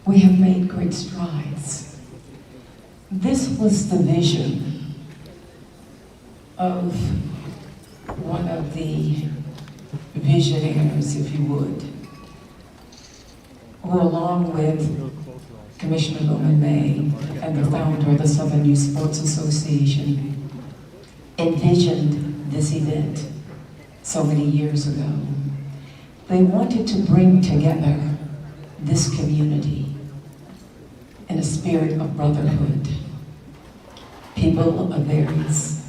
we have made great strides. This was the vision of one of the visionaries, if you would, who along with Commissioner Loman May and the founder of the Southern Youth Sports Association envisioned this event so many years ago. They wanted to bring together this community in a spirit of brotherhood. People of various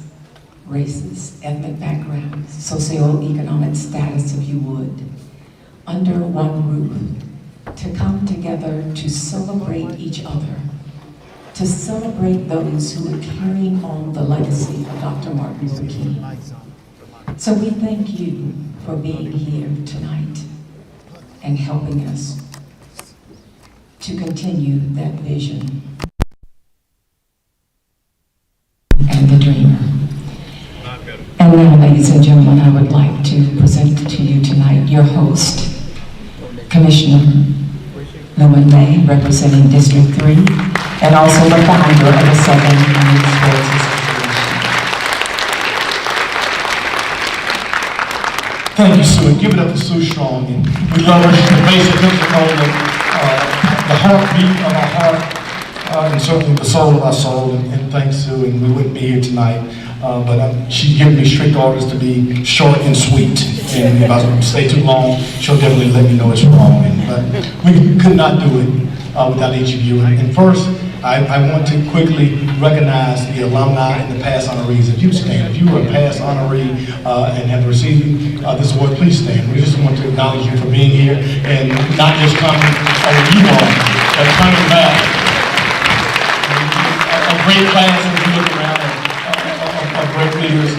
races, ethnic backgrounds, socioeconomic status, if you would, under one roof, to come together to celebrate each other, to celebrate those who are carrying on the legacy of Dr. Martin Luther King. So we thank you for being here tonight and helping us to continue that vision and the dreamer. And now, ladies and gentlemen, I would like to present to you tonight your host, Commissioner Loman May, representing District 3, and also the founder of the Southern Youth Sports Association. Thank you, Sue. Give it up to Sue Strong. And we love her. She's the basic principle, the heartbeat of our heart, and certainly the soul of our soul. And thanks, Sue. And we wouldn't be here tonight, but she's given me strict orders to be short and sweet. And if I stay too long, she'll definitely let me know it's wrong. But we could not do it without each of you. And first, I want to quickly recognize the alumni and the past honorees. If you stand, if you were a past honoree and have received this award, please stand. We just want to acknowledge you for being here and not just coming over you all, but coming back. A great class as we look around of great leaders.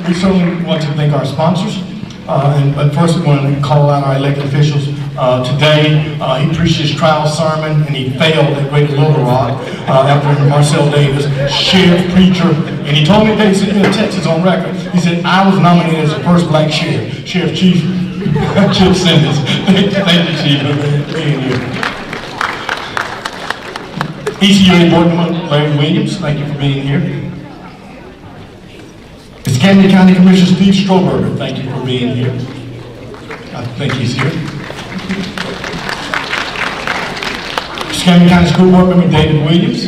We certainly want to thank our sponsors. But first we want to call out our elected officials. Today, he preached his trial sermon and he failed at Great Little Rock after Marcel Davis, sheriff, preacher, and he told me that, he said, in Texas on record, he said, I was nominated as the first black sheriff. Sheriff Chief Chip Simmons. Thank you, Chief, for being here. ECUA Board Member Larry Williams, thank you for being here. Camden County Commissioner Steve Stroberger, thank you for being here. I think he's here. Camden County School Board Member David Williams,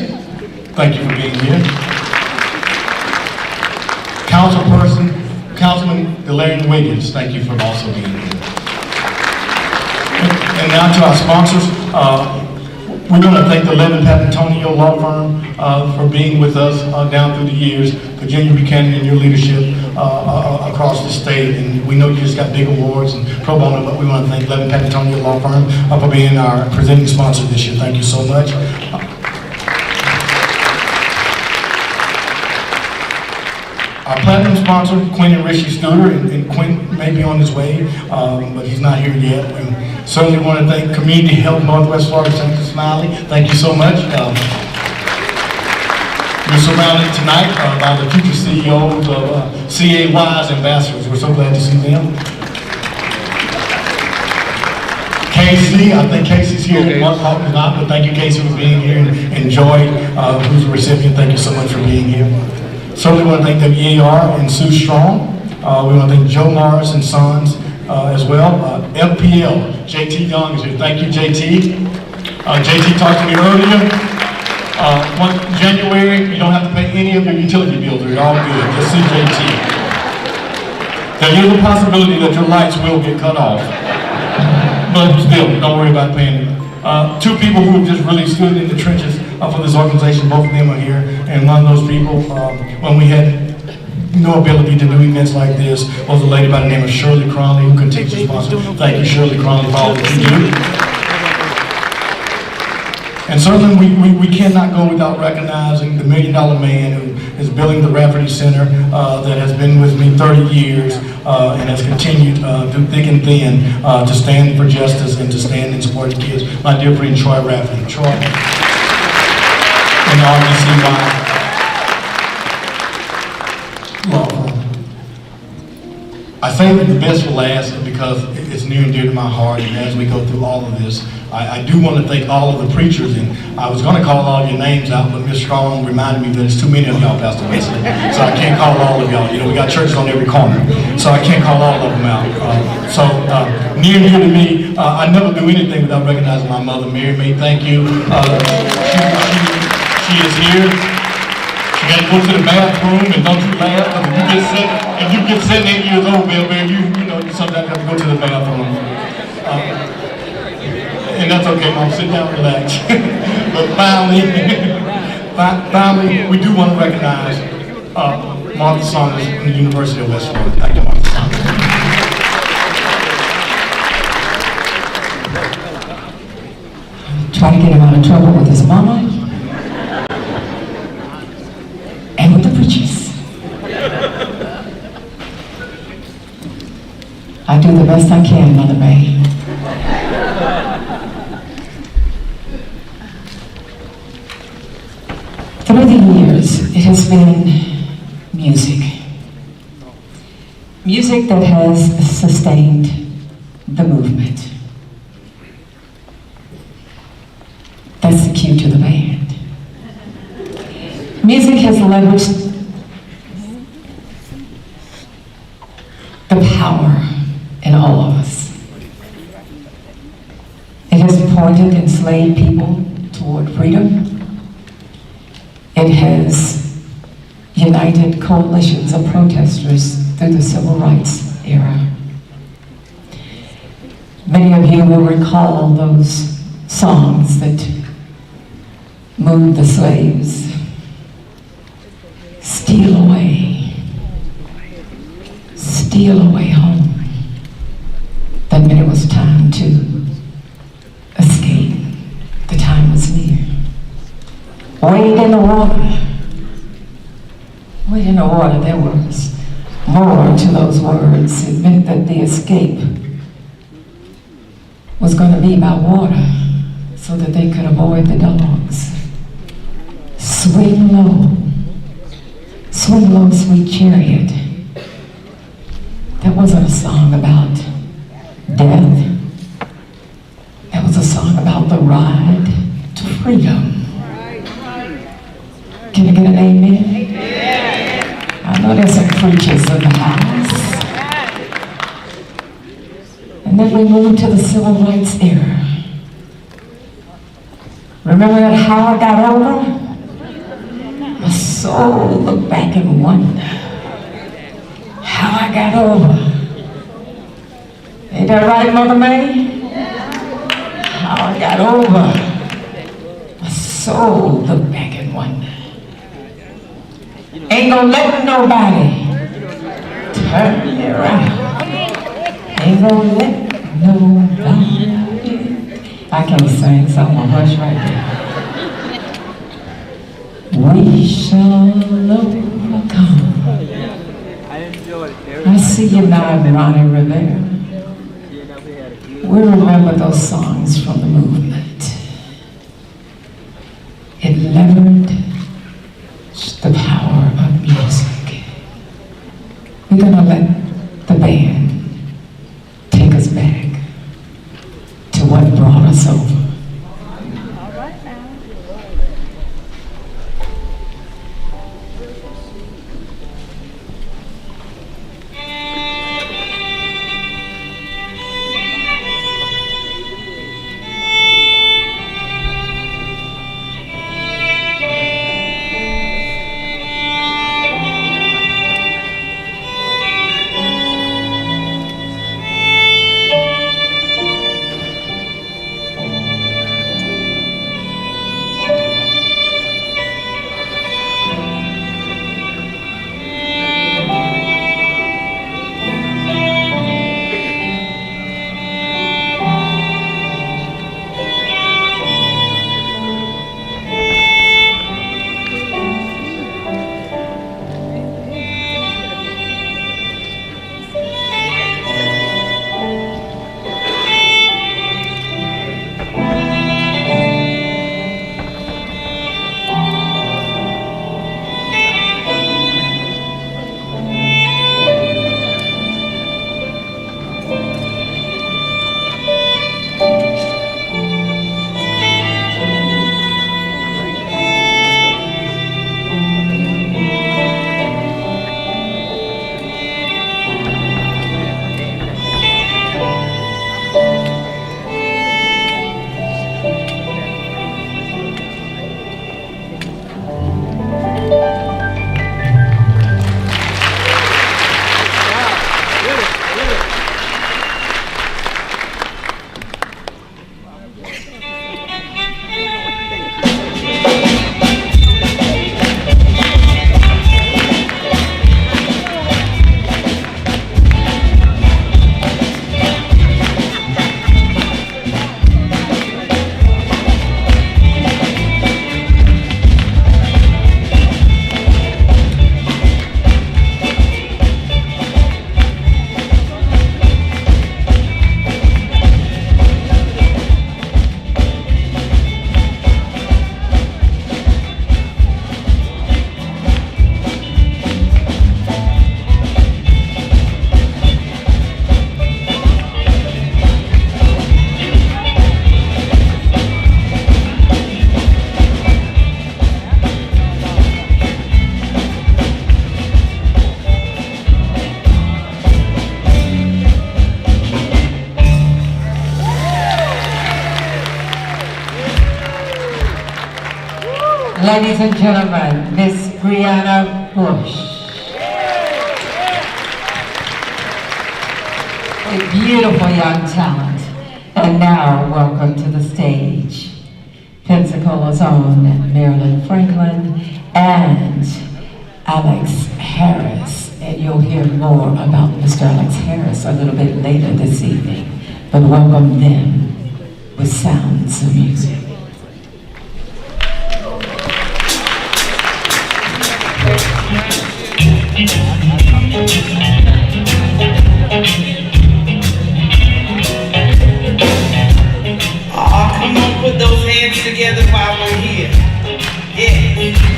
thank you for being here. Councilman Delarian Williams, thank you for also being here. And now to our sponsors. We're going to thank the Levin Papantonio Law Firm for being with us down through the years. Virginia Buchanan and your leadership across the state. And we know you just got big awards and pro bono, but we want to thank Levin Papantonio Law Firm for being our presenting sponsor this year. Thank you so much. Our platinum sponsor, Quinn and Rishi Studer, and Quinn may be on his way, but he's not here yet. And certainly want to thank Community Health Northwest Florida, Senator Smiley. Thank you so much. We're surrounded tonight by the future CEOs of CAY's ambassadors. We're so glad to see them. Casey, I think Casey's here. Mark Hawkins not, but thank you, Casey, for being here. And Joy, who's a recipient, thank you so much for being here. Certainly want to thank WAR and Sue Strong. We want to thank Joe Morris and Sons as well. FPL, JT Young is here. Thank you, JT. JT talked to me earlier. January, you don't have to pay any of your utility bills. They're all good. Just see JT. There is a possibility that your lights will get cut off. But still, don't worry about paying it. Two people who have just really stood in the trenches for this organization, both of them are here. And one of those people, when we had no ability to do events like this, was a lady by the name of Shirley Cronley, who can take the sponsor. Thank you, Shirley Cronley, for all that you do. And certainly we cannot go without recognizing the $1 Million Man who is building the Rafferty Center that has been with me 30 years and has continued through thick and thin to stand for justice and to stand and support the kids. My dear friend Troy Rafferty. Troy, and RBCY Law Firm. I saved the best for last because it's near and dear to my heart, and as we go through all of this, I do want to thank all of the preachers, and I was going to call all your names out, but Ms. Strong reminded me that there's too many of y'all, Pastor Wesley, so I can't call all of y'all. You know, we got churches on every corner, so I can't call all of them out. Near and dear to me, I never do anything without recognizing my mother, Mary May. Thank you. She is here. She got to go to the bathroom, and don't you laugh, if you get 78 years old, baby, you know, you sometimes have to go to the bathroom. And that's okay, Mom, sit down, relax. But finally, we do want to recognize Martha Saunders from the University of West Florida. Thank you, Martha Saunders. Try to get him out of trouble with his mama and with the preachers. I do the best I can, Mother May. Through the years, it has been music. Music that has sustained the movement. That's the cue to the band. Music has leveraged the power in all of us. It has pointed enslaved people toward freedom. It has united coalitions of protesters through the civil rights era. Many of you will recall those songs that moved the slaves. Steal away home. That meant it was time to escape. The time was near. Wade in the water. Wade in the water. There was more to those words. It meant that the escape was going to be by water so that they could avoid the dogs. Swing low, sweet chariot. That wasn't a song about death. That was a song about the ride to freedom. Can I get an amen? I know there's some preachers in the house. And then we moved to the civil rights era. Remember that How I Got Over? My soul looked back and wondered how I got over. Ain't that right, Mother May? How I got over. My soul looked back and wondered. Ain't gonna let nobody turn me around. Ain't gonna let nobody. I can't sing, so I'm gonna hush right there. We shall overcome. I see you nodding, Ronnie Rivera. We remember those songs from the movement. It leveraged the power of music. We're gonna let the band take us back to what brought us over. Ladies and gentlemen, Miss Brianna Bush. A beautiful young talent. And now, welcome to the stage, Pensacola's own Marilyn Franklin and Alex Harris. And you'll hear more about Mr. Alex Harris a little bit later this evening. But welcome them with sounds of music. Come on, put those hands together while we're here. Yeah.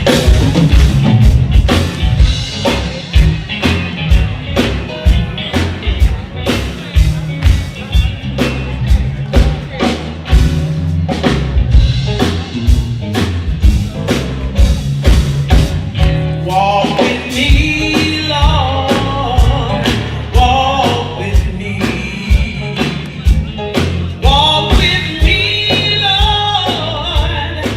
Walk with me, Lord. Walk with me. Walk with me, Lord.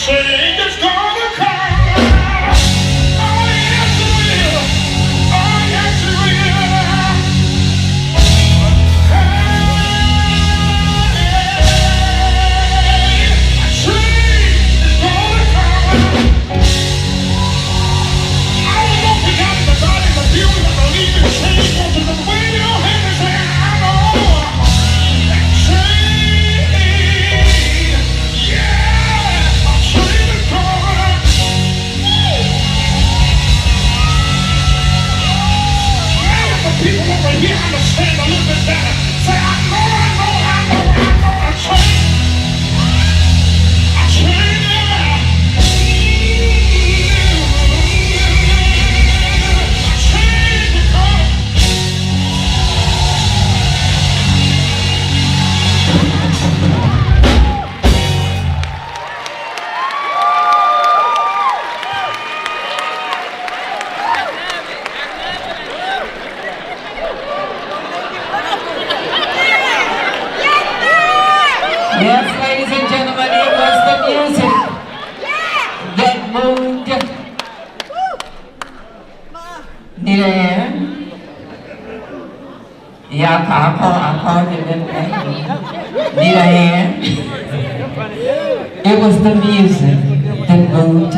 Change is gonna come. Oh, yes, it will. Oh, yes, it will. Hey, change is gonna come. I don't know if we got anybody in the building that believe in change. Won't you just wave your hand and say, I know that change. Yeah, change is coming. Now that the people over here understand a little bit better, say, I know a change. A change, yeah. Change is coming. Yes, ladies and gentlemen, it was the music that moved. Need a hand? Yeah, I called you that. Need a hand? It was the music that moved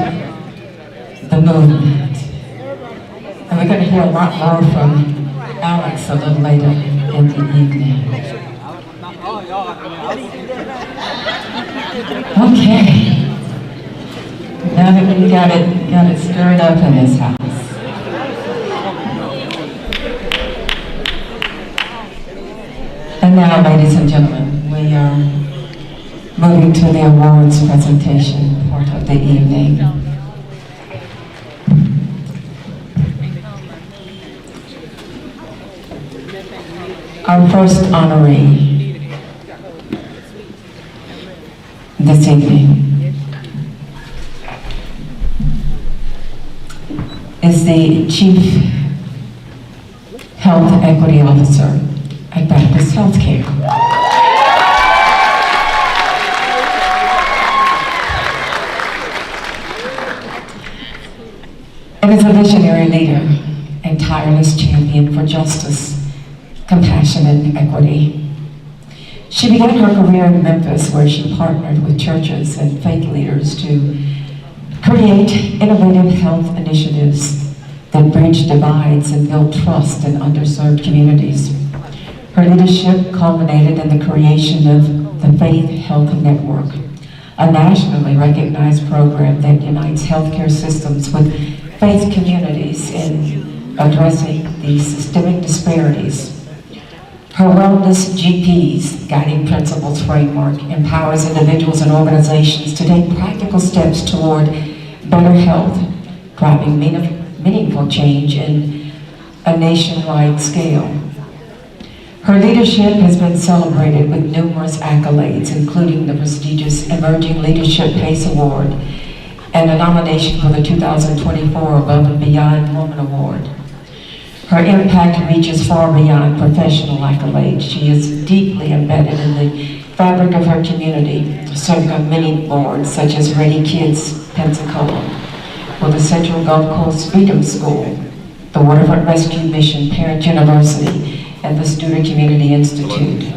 the movement. And we're going to hear a lot more from Alex a little later in the evening. Okay. Now that we got it stirred up in this house. And now, ladies and gentlemen, we are moving to the awards presentation part of the evening. Our first honoree this evening is the Chief Health Equity Officer at Baptist Healthcare. And is a visionary leader and tireless champion for justice, compassion, and equity. She began her career in Memphis, where she partnered with churches and faith leaders to create innovative health initiatives that bridge divides and build trust in underserved communities. Her leadership culminated in the creation of the Faith Health Network, a nationally recognized program that unites healthcare systems with faith communities in addressing the systemic disparities. Her Wellness GPs Guiding Principles framework empowers individuals and organizations to take practical steps toward better health, driving meaningful change in a nationwide scale. Her leadership has been celebrated with numerous accolades, including the prestigious Emerging Leadership PACE Award and a nomination for the 2024 Above and Beyond Woman Award. Her impact reaches far beyond professional accolades. She is deeply embedded in the fabric of her community, serving on many boards such as Ready Kids Pensacola, or the Central Gulf Coast Freedom School, the Waterfront Rescue Mission Parent University, and the Student Community Institute.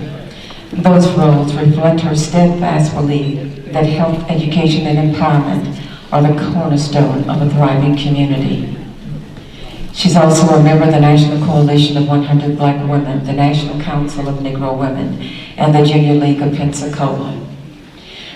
Those roles reflect her steadfast belief that health, education, and empowerment are the cornerstone of a thriving community. She's also a member of the National Coalition of 100 Black Women, the National Council of Negro Women, and the Junior League of Pensacola.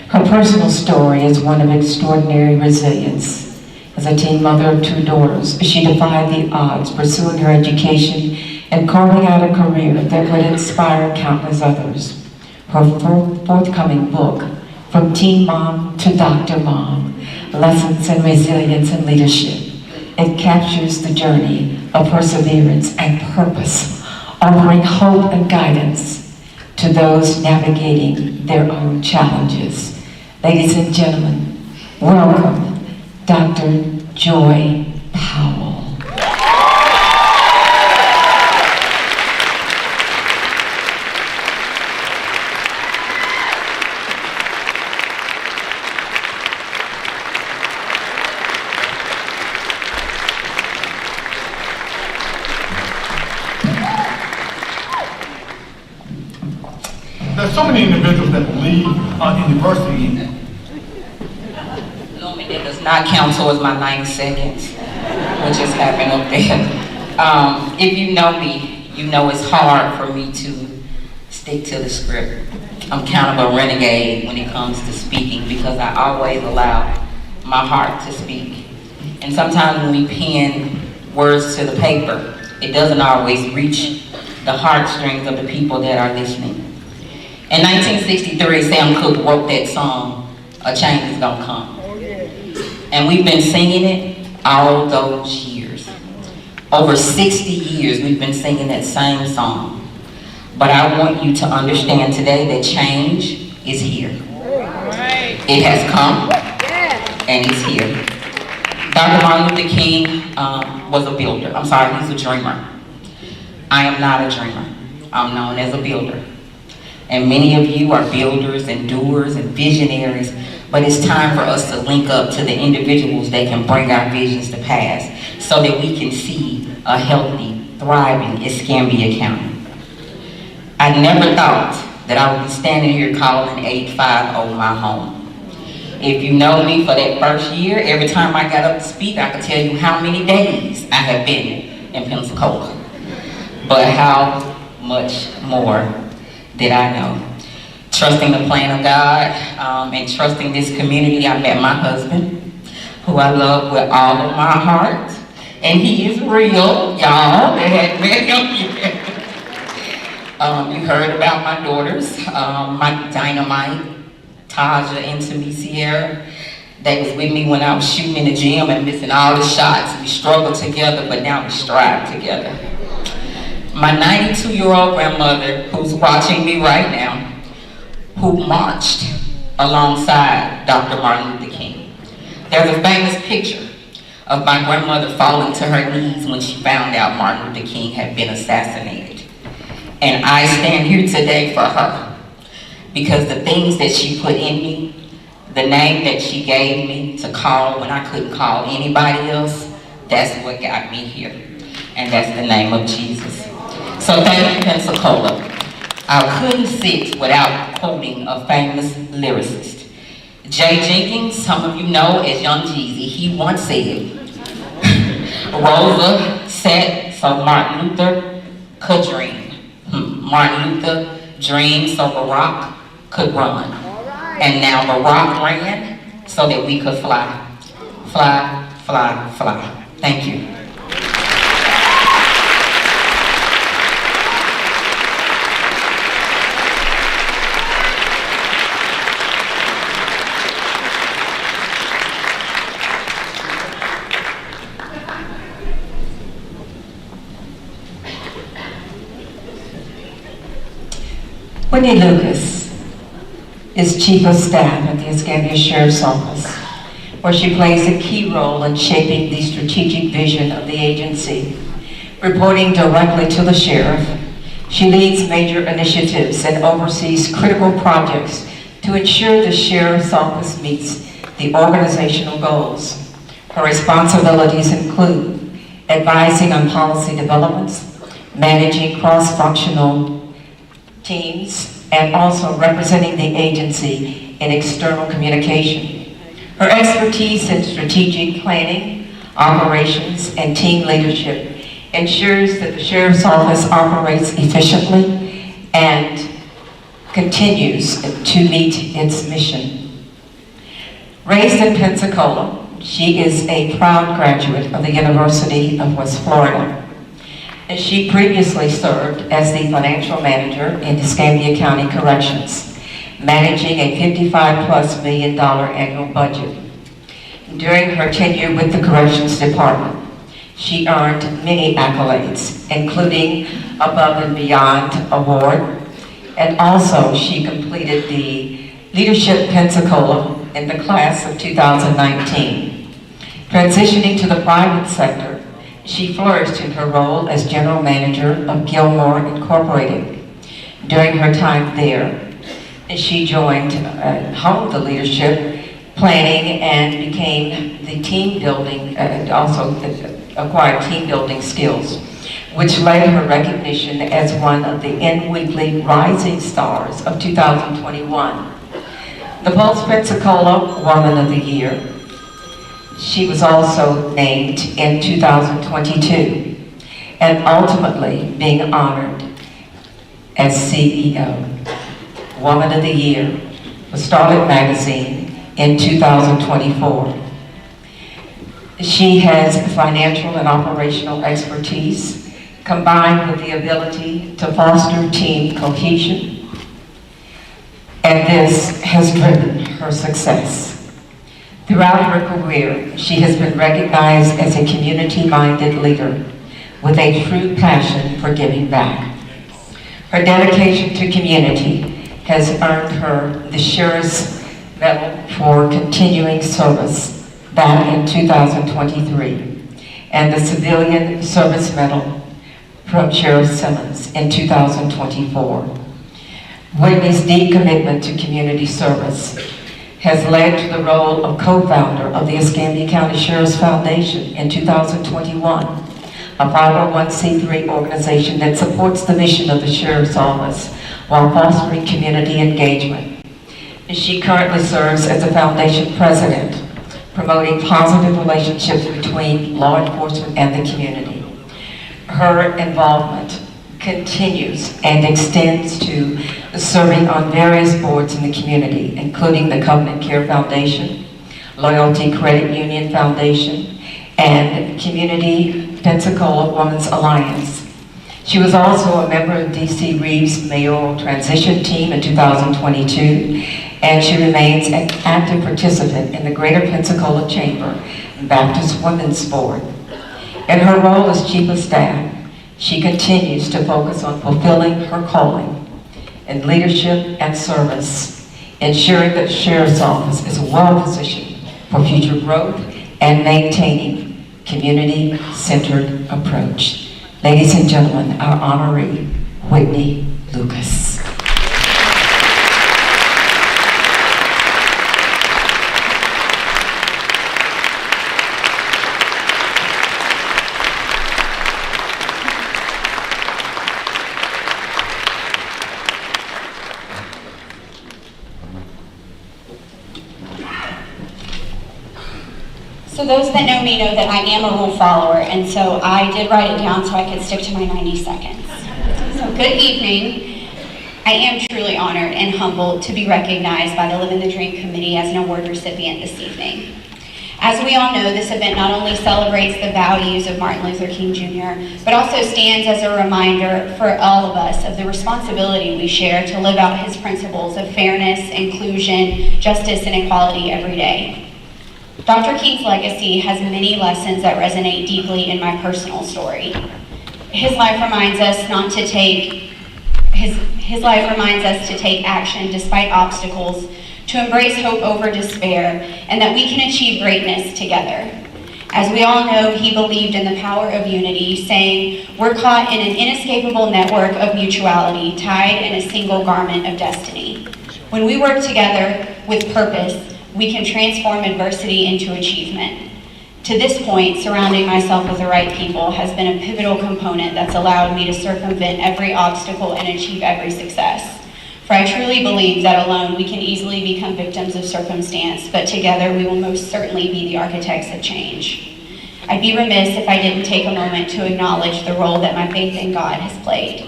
Her personal story is one of extraordinary resilience. As a teen mother of 2 daughters, she defied the odds, pursuing her education and carving out a career that would inspire countless others. Her forthcoming book, From Teen Mom to Dr. Mom, Lessons in Resilience and Leadership, it captures the journey of perseverance and purpose, offering hope and guidance to those navigating their own challenges. Ladies and gentlemen, welcome Dr. Joy Powell. There's so many individuals that believe in diversity. Lumen, that does not count towards my 90 seconds, which just happened up there. If you know me, you know it's hard for me to stick to the script. I'm kind of a renegade when it comes to speaking because I always allow my heart to speak. And sometimes when we pen words to the paper, it doesn't always reach the heartstrings of the people that are listening. In 1963, Sam Cooke wrote that song, "A Change Is Gonna Come." And we've been singing it all those years. Over 60 years we've been singing that same song. But I want you to understand today that change is here. It has come and it's here. Dr. Martin Luther King was a builder. I'm sorry, he's a dreamer. I am not a dreamer. I'm known as a builder. And many of you are builders and doers and visionaries, but it's time for us to link up to the individuals that can bring our visions to pass so that we can see a healthy, thriving Escambia County. I never thought that I would be standing here calling 850 my home. If you know me for that first year, every time I got up to speak, I could tell you how many days I have been in Pensacola. But how much more did I know? Trusting the plan of God and trusting this community, I met my husband, who I love with all of my heart. And he is real, y'all. They hadn't met him yet. You heard about my daughters, my Dynamite, Taja, and Tammy Sierra. They was with me when I was shooting in the gym and missing all the shots. We struggled together, but now we strive together. My 92-year-old grandmother, who's watching me right now, who marched alongside Dr. Martin Luther King. There's a famous picture of my grandmother falling to her knees when she found out Martin Luther King had been assassinated. And I stand here today for her because the things that she put in me, the name that she gave me to call when I couldn't call anybody else, that's what got me here. And that's the name of Jesus. So thank you, Pensacola. I couldn't sit without quoting a famous lyricist. Jay Jenkins, some of you know as Young Jeezy, he once said, Rosa sat so Martin Luther could dream. Martin Luther dreamed so Barack could run. And now Barack ran so that we could fly. Fly, fly, fly. Thank you. Whitney Lucas is Chief of Staff at the Escambia Sheriff's Office, where she plays a key role in shaping the strategic vision of the agency. Reporting directly to the sheriff, she leads major initiatives and oversees critical projects to ensure the sheriff's office meets the organizational goals. Her responsibilities include advising on policy developments, managing cross-functional teams, and also representing the agency in external communication. Her expertise in strategic planning, operations, and team leadership ensures that the Sheriff's Office operates efficiently and continues to meet its mission. Raised in Pensacola, she is a proud graduate of the University of West Florida. And she previously served as the financial manager in Escambia County Corrections, managing a $55+ million annual budget. During her tenure with the Corrections Department, she earned many accolades, including Above and Beyond Award, and also she completed the Leadership Pensacola in the class of 2019. Transitioning to the private sector, she flourished in her role as general manager of Gilmore Incorporated. During her time there, she honed the leadership, planning, and became the team building, also acquired team building skills. which led her recognition as one of the N Weekly Rising Stars of 2021. The Pulse Pensacola Woman of the Year. She was also named in 2022, and ultimately being honored as CEO. Woman of the Year for Starlet Magazine in 2024. She has financial and operational expertise combined with the ability to foster team cohesion, and this has driven her success. Throughout her career, she has been recognized as a community-minded leader with a true passion for giving back. Her dedication to community has earned her the Sheriff's Medal for Continuing Service back in 2023, and the Civilian Service Medal from Sheriff Simmons in 2024. Whitney's deep commitment to community service has led to the role of co-founder of the Escambia County Sheriff's Foundation in 2021, a 501c3 organization that supports the mission of the Sheriff's Office while fostering community engagement. She currently serves as the foundation president, promoting positive relationships between law enforcement and the community. Her involvement continues and extends to serving on various boards in the community, including the Covenant Care Foundation, Loyalty Credit Union Foundation, and Community Pensacola Women's Alliance. She was also a member of D.C. Reeves' mayoral transition team in 2022, and she remains an active participant in the Greater Pensacola Chamber and Baptist Women's Board. In her role as Chief of Staff, she continues to focus on fulfilling her calling in leadership and service, ensuring that the Sheriff's Office is well positioned for future growth and maintaining community-centered approach. Ladies and gentlemen, our honoree, Whitney Lucas. So those that know me know that I am a rule follower, and so I did write it down so I could stick to my 90 seconds. So good evening. I am truly honored and humbled to be recognized by the Living the Dream Committee as an award recipient this evening. As we all know, this event not only celebrates the values of Martin Luther King Jr., but also stands as a reminder for all of us of the responsibility we share to live out his principles of fairness, inclusion, justice, and equality every day. Dr. King's legacy has many lessons that resonate deeply in my personal story. His life reminds us to take action despite obstacles, to embrace hope over despair, and that we can achieve greatness together. As we all know, he believed in the power of unity, saying, "We're caught in an inescapable network of mutuality, tied in a single garment of destiny. When we work together with purpose, we can transform adversity into achievement." To this point, surrounding myself with the right people has been a pivotal component that's allowed me to circumvent every obstacle and achieve every success. For I truly believe that alone we can easily become victims of circumstance, but together we will most certainly be the architects of change. I'd be remiss if I didn't take a moment to acknowledge the role that my faith in God has played.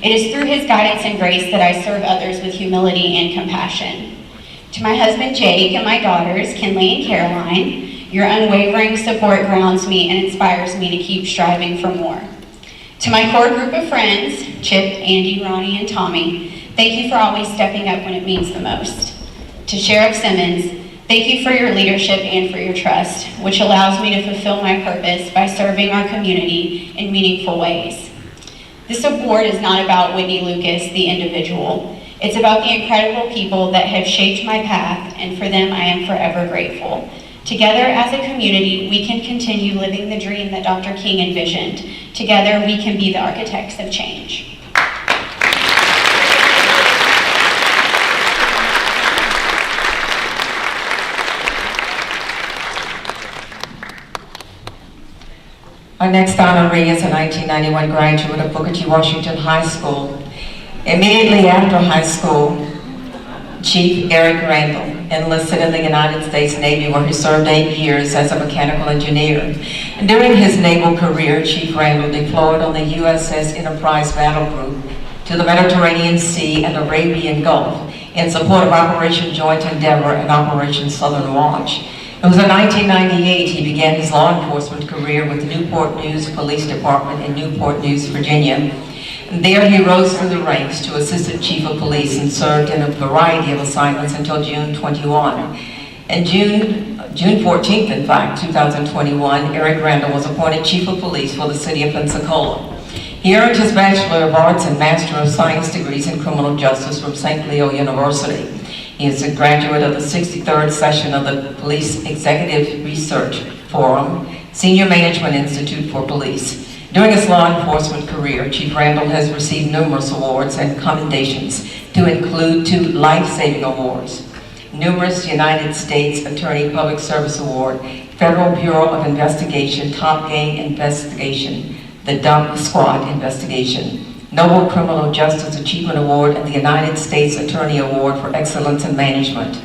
It is through his guidance and grace that I serve others with humility and compassion. To my husband Jake and my daughters, Kinley and Caroline, your unwavering support grounds me and inspires me to keep striving for more. To my core group of friends, Chip, Andy, Ronnie, and Tommy, thank you for always stepping up when it means the most. To Sheriff Simmons, thank you for your leadership and for your trust, which allows me to fulfill my purpose by serving our community in meaningful ways. This award is not about Whitney Lucas, the individual. It's about the incredible people that have shaped my path, and for them I am forever grateful. Together as a community, we can continue living the dream that Dr. King envisioned. Together we can be the architects of change. Our next honoree is a 1991 graduate of Booker T. Washington High School. Immediately after high school, Chief Eric Randall enlisted in the United States Navy, where he served 8 years as a mechanical engineer. And during his naval career, Chief Randall deployed on the USS Enterprise Battle Group to the Mediterranean Sea and Arabian Gulf in support of Operation Joint Endeavor and Operation Southern Watch. It was in 1998 he began his law enforcement career with the Newport News Police Department in Newport News, Virginia. And there he rose through the ranks to Assistant Chief of Police and served in a variety of assignments until June 21. And June 14th, in fact, 2021, Eric Randall was appointed Chief of Police for the city of Pensacola. He earned his Bachelor of Arts and Master of Science degrees in Criminal Justice from St. Leo University. He is a graduate of the 63rd session of the Police Executive Research Forum, Senior Management Institute for Police. During his law enforcement career, Chief Randall has received numerous awards and commendations, to include 2 life-saving awards, numerous United States Attorney Public Service Award, Federal Bureau of Investigation Top Gang Investigation, the Dump Squad Investigation, Noble Criminal Justice Achievement Award, and the United States Attorney Award for Excellence in Management.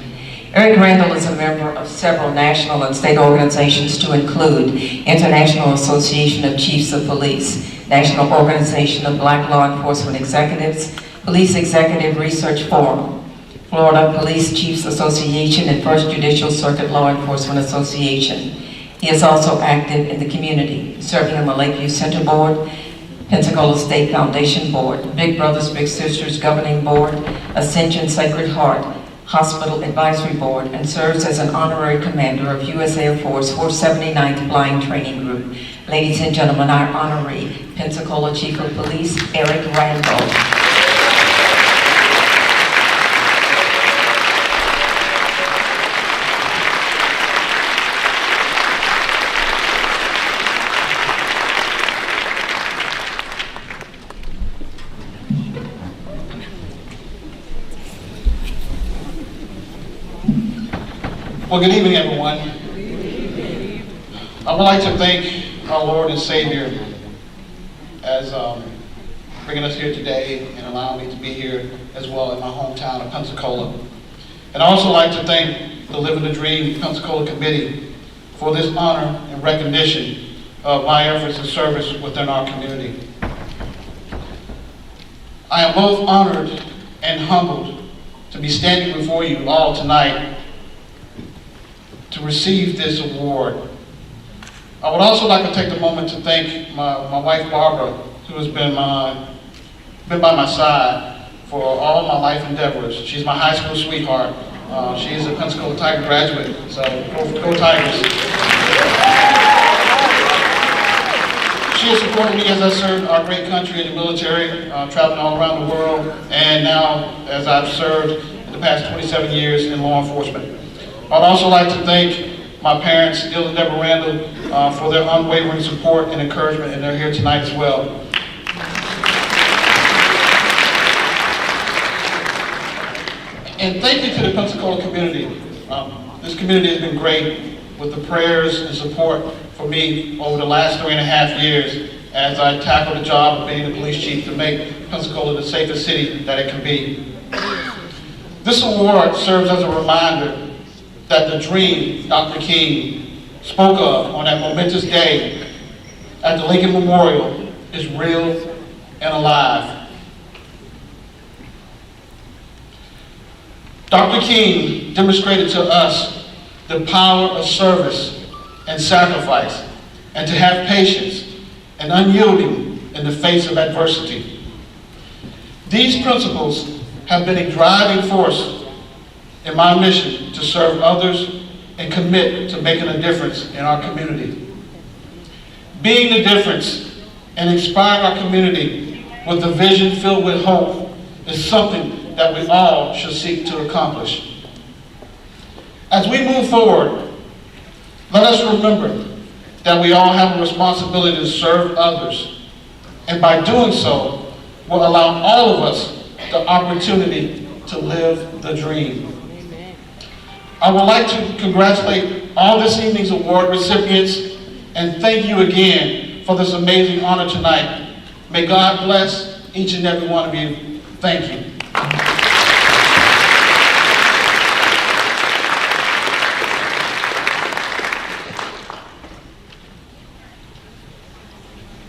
Eric Randall is a member of several national and state organizations, to include International Association of Chiefs of Police, National Organization of Black Law Enforcement Executives, Police Executive Research Forum, Florida Police Chiefs Association, and First Judicial Circuit Law Enforcement Association. He is also active in the community, serving on the Lakeview Center Board, Pensacola State Foundation Board, Big Brothers Big Sisters Governing Board, Ascension Sacred Heart Hospital Advisory Board, and serves as an honorary commander of U.S. Air Force 479th Flying Training Group. Ladies and gentlemen, our honoree, Pensacola Chief of Police, Eric Randall. Well, good evening, everyone. I would like to thank our Lord and Savior as bringing us here today and allowing me to be here as well in my hometown of Pensacola. And I also like to thank the Living the Dream Pensacola Committee for this honor and recognition of my efforts and service within our community. I am both honored and humbled to be standing before you all tonight to receive this award. I would also like to take the moment to thank my wife Barbara, who has been by my side for all my life endeavors. She's my high school sweetheart. She is a Pensacola Tiger graduate, so go Tigers. She has supported me as I served our great country in the military, traveling all around the world, and now as I've served in the past 27 years in law enforcement. I'd also like to thank my parents, Neil and Deborah Randall, for their unwavering support and encouragement, and they're here tonight as well. And thank you to the Pensacola community. This community has been great with the prayers and support for me over the last 3.5 years as I tackle the job of being the police chief to make Pensacola the safest city that it can be. This award serves as a reminder that the dream Dr. King spoke of on that momentous day at the Lincoln Memorial is real and alive. Dr. King demonstrated to us the power of service and sacrifice, and to have patience and unyielding in the face of adversity. These principles have been a driving force in my mission to serve others and commit to making a difference in our community. Being the difference and inspiring our community with a vision filled with hope is something that we all should seek to accomplish. As we move forward, let us remember that we all have a responsibility to serve others, and by doing so, will allow all of us the opportunity to live the dream. I would like to congratulate all this evening's award recipients and thank you again for for this amazing honor tonight. May God bless each and every one of you. Thank you.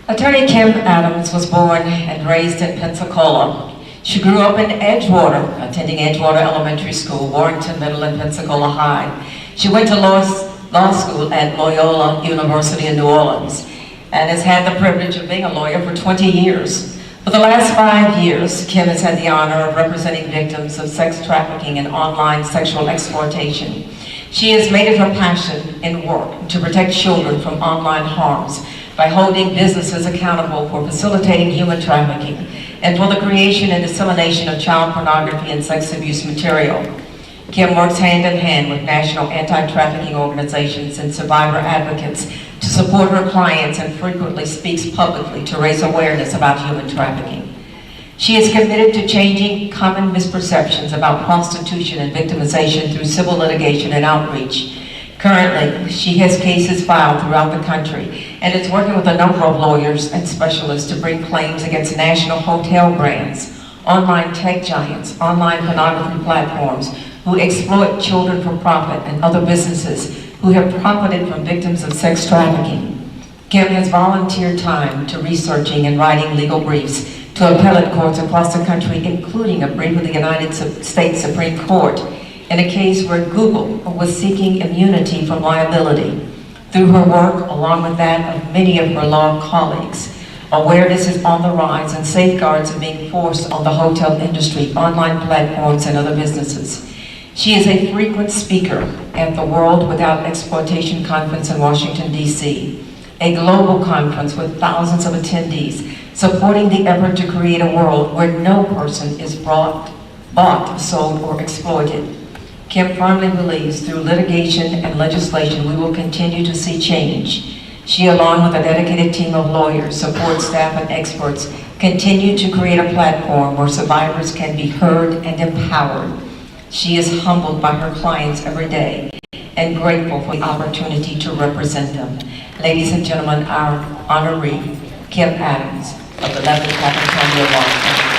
Attorney Kim Adams was born and raised in Pensacola. She grew up in Edgewater, attending Edgewater Elementary School, Warrington Middle, and Pensacola High. She went to law school at Loyola University in New Orleans and has had the privilege of being a lawyer for 20 years. For the last 5 years, Kim has had the honor of representing victims of sex trafficking and online sexual exploitation. She has made it her passion in work to protect children from online harms by holding businesses accountable for facilitating human trafficking and for the creation and dissemination of child pornography and sex abuse material. Kim works hand in hand with national anti-trafficking organizations and survivor advocates to support her clients and frequently speaks publicly to raise awareness about human trafficking. She is committed to changing common misperceptions about prostitution and victimization through civil litigation and outreach. Currently, she has cases filed throughout the country and is working with a number of lawyers and specialists to bring claims against national hotel brands, online tech giants, online pornography platforms who exploit children for profit, and other businesses who have profited from victims of sex trafficking. Kim has volunteered time to researching and writing legal briefs to appellate courts across the country, including a brief with the United States Supreme Court in a case where Google was seeking immunity from liability. Through her work, along with that of many of her law colleagues, awareness is on the rise and safeguards are being forced on the hotel industry, online platforms, and other businesses. She is a frequent speaker at the World Without Exploitation Conference in Washington, D.C., a global conference with thousands of attendees, supporting the effort to create a world where no person is bought, sold, or exploited. Kim firmly believes through litigation and legislation we will continue to see change. She, along with a dedicated team of lawyers, support staff, and experts, continue to create a platform where survivors can be heard and empowered. She is humbled by her clients every day and grateful for the opportunity to represent them. Ladies and gentlemen, our honoree, Kim Adams of the 11th California Law Firm.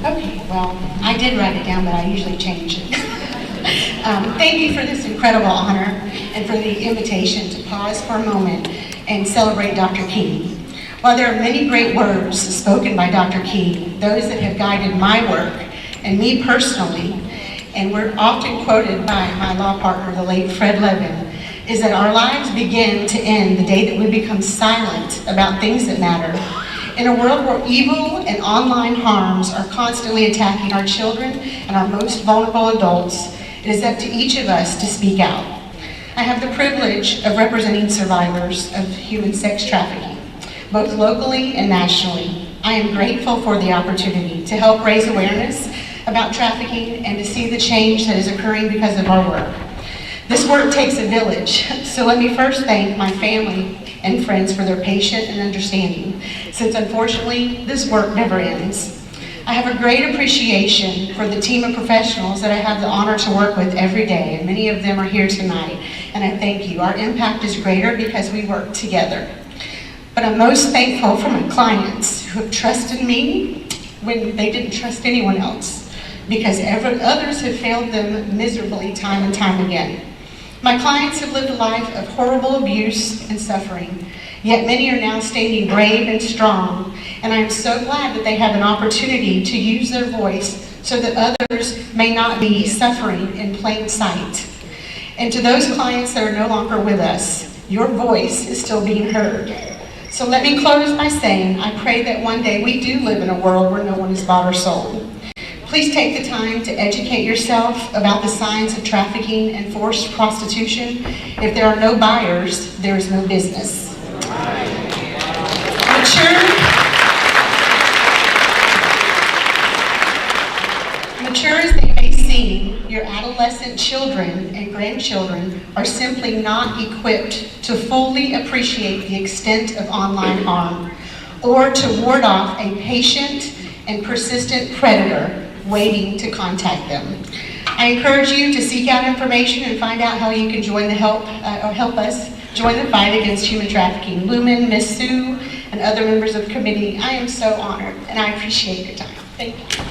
Okay, well, I did write it down, but I usually change it. Thank you for this incredible honor and for the invitation to pause for a moment and celebrate Dr. King. While there are many great words spoken by Dr. King, those that have guided my work and me personally, and were often quoted by my law partner, the late Fred Levin, is that our lives begin to end the day that we become silent about things that matter. In a world where evil and online harms are constantly attacking our children and our most vulnerable adults, it is up to each of us to speak out. I have the privilege of representing survivors of human sex trafficking, both locally and nationally. I am grateful for the opportunity to help raise awareness about trafficking and to see the change that is occurring because of our work. This work takes a village, so let me first thank my family and friends for their patience and understanding, since unfortunately, this work never ends. I have a great appreciation for the team of professionals that I have the honor to work with every day, and many of them are here tonight, and I thank you. Our impact is greater because we work together. But I'm most thankful for my clients who have trusted me when they didn't trust anyone else, because others have failed them miserably time and time again. My clients have lived a life of horrible abuse and suffering, yet many are now standing brave and strong, and I am so glad that they have an opportunity to use their voice so that others may not be suffering in plain sight. And to those clients that are no longer with us, your voice is still being heard. So let me close by saying, I pray that one day we do live in a world where no one is bought or sold. Please take the time to educate yourself about the signs of trafficking and forced prostitution. If there are no buyers, there is no business. Mature as they may seem, your adolescence adolescent children and grandchildren are simply not equipped to fully appreciate the extent of online harm or to ward off a patient and persistent predator waiting to contact them. I encourage you to seek out information and find out how you can join the help us join the fight against human trafficking. Lumen, Miss Sue, and other members of the committee, I am so honored and I appreciate your time. Thank you.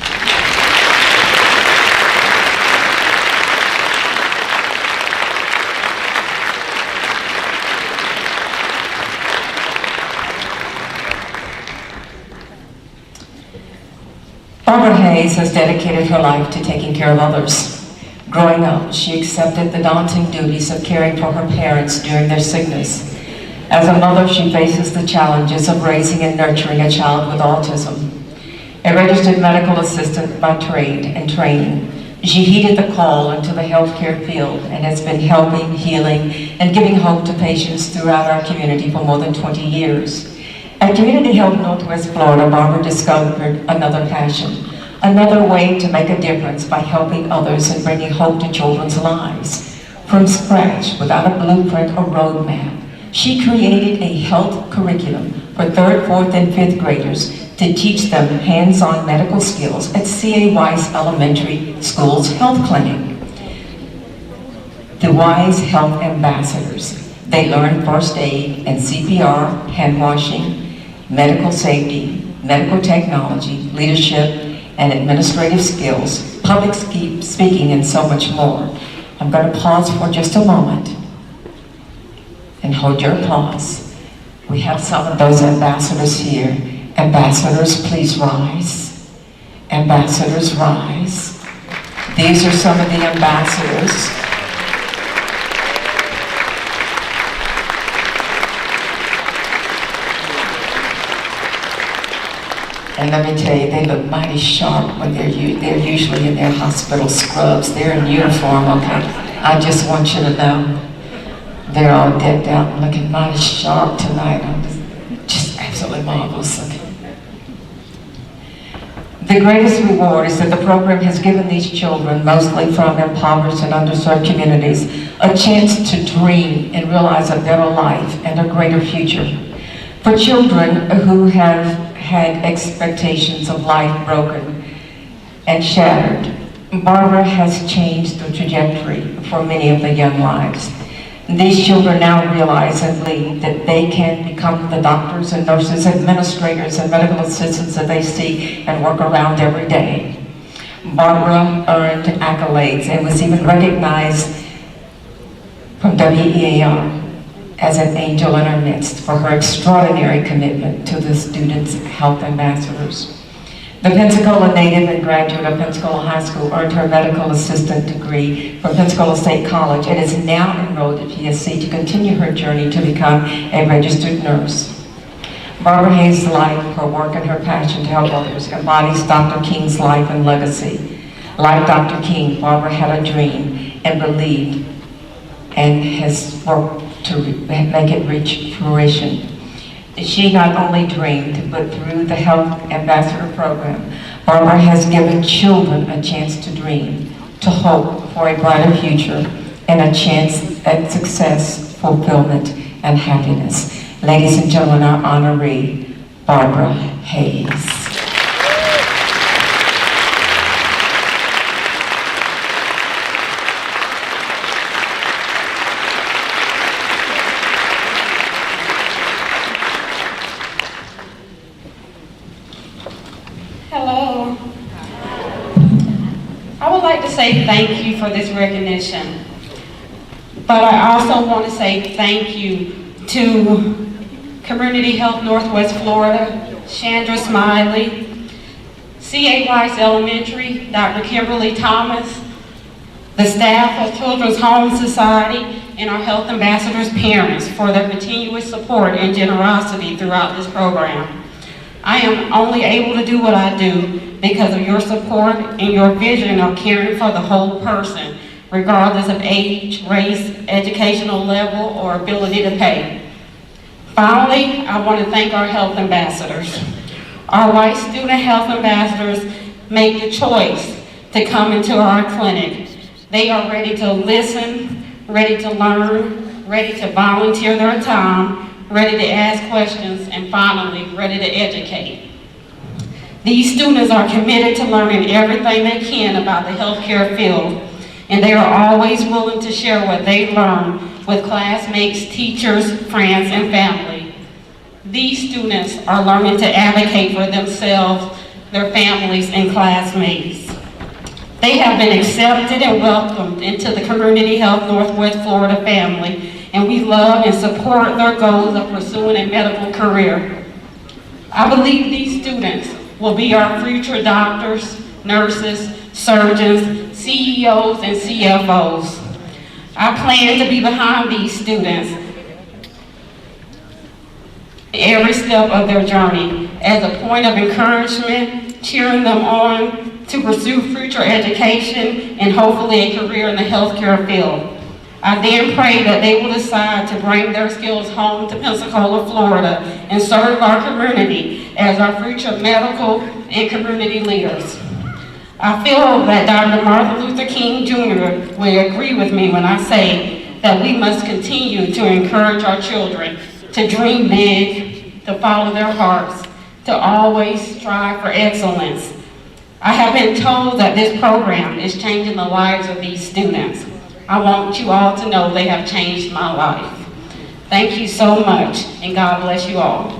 Barbara Hayes has dedicated her life to taking care of others. Growing up, she accepted the daunting duties of caring for her parents during their sickness. As a mother, she faces the challenges of raising and nurturing a child with autism. A registered medical assistant by trade and training, she heeded the call into the healthcare field and has been helping, healing, and giving hope to patients throughout our community for more than 20 years. At Community Health Northwest Florida, Barbara discovered another passion, another way to make a difference by helping others and bringing hope to children's lives. From scratch, without a blueprint or roadmap, she created a health curriculum for 3rd, 4th, and 5th graders to teach them hands-on medical skills at C.A. Weiss Elementary School's health clinic. The Wise Health Ambassadors. They learn first aid and CPR, hand washing, medical safety, medical technology, leadership, and administrative skills, public speaking, and so much more. I'm going to pause for just a moment and hold your applause. We have some of those ambassadors here. Ambassadors, please rise. Ambassadors, rise. These are some of the ambassadors. And let me tell you, they look mighty sharp when they're usually in their hospital scrubs. They're in uniform, okay? I just want you to know, they're all decked out and looking mighty sharp tonight. Just absolutely marvelous. Okay? The greatest reward is that the program has given these children, mostly from impoverished and underserved communities, a chance to dream and realize a better life and a greater future. For children who have had expectations of life broken and shattered, Barbara has changed the trajectory for many of the young lives. These children now realize and believe that they can become the doctors and nurses, administrators, and medical assistants that they see and work around every day. Barbara earned accolades and was even recognized from WEAR as an angel in our midst for her extraordinary commitment to the students' health ambassadors. The Pensacola native and graduate of Pensacola High School earned her medical assistant degree from Pensacola State College and is now enrolled at PSC to continue her journey to become a registered nurse. Barbara Hayes' life, her work, and her passion to help others embodies Dr. King's life and legacy. Like Dr. King, Barbara had a dream and believed and has worked to make it reach fruition. She not only dreamed, but through the Health Ambassador Program, Barbara has given children a chance to dream, to hope for a brighter future, and a chance at success, fulfillment, and happiness. Ladies and gentlemen, our honoree, Barbara Hayes. Hello. I would like to say thank you for this recognition, but I also want to say thank you to Community Health Northwest Florida, Chandra Smiley, C.A. Weiss Elementary, Dr. Kimberly Thomas, the staff of Children's Home Society, and our health ambassadors' parents for their continuous support and generosity throughout this program. I am only able to do what I do because of your support and your vision of caring for the whole person, regardless of age, race, educational level, or ability to pay. Finally, I want to thank our health ambassadors. Our white student health ambassadors make the choice to come into our clinic. They are ready to listen, ready to learn, ready to volunteer their time, ready to ask questions, and finally, ready to educate. These students are committed to learning everything they can about the healthcare field, and they are always willing to share what they learn with classmates, teachers, friends, and family. These students are learning to advocate for themselves, their families, and classmates. They have been accepted and welcomed into the Community Health Northwest Florida family, and we love and support their goals of pursuing a medical career. I believe these students will be our future doctors, nurses, surgeons, CEOs, and CFOs. I plan to be behind these students every step of their journey as a point of encouragement, cheering them on to pursue future education and hopefully a career in the healthcare field. I then pray that they will decide to bring their skills home to Pensacola, Florida, and serve our community as our future medical and community leaders. I feel that Dr. Martin Luther King Jr. will agree with me when I say that we must continue to encourage our children to dream big, to follow their hearts, to always strive for excellence. I have been told that this program is changing the lives of these students. I want you all to know they have changed my life. Thank you so much, and God bless you all.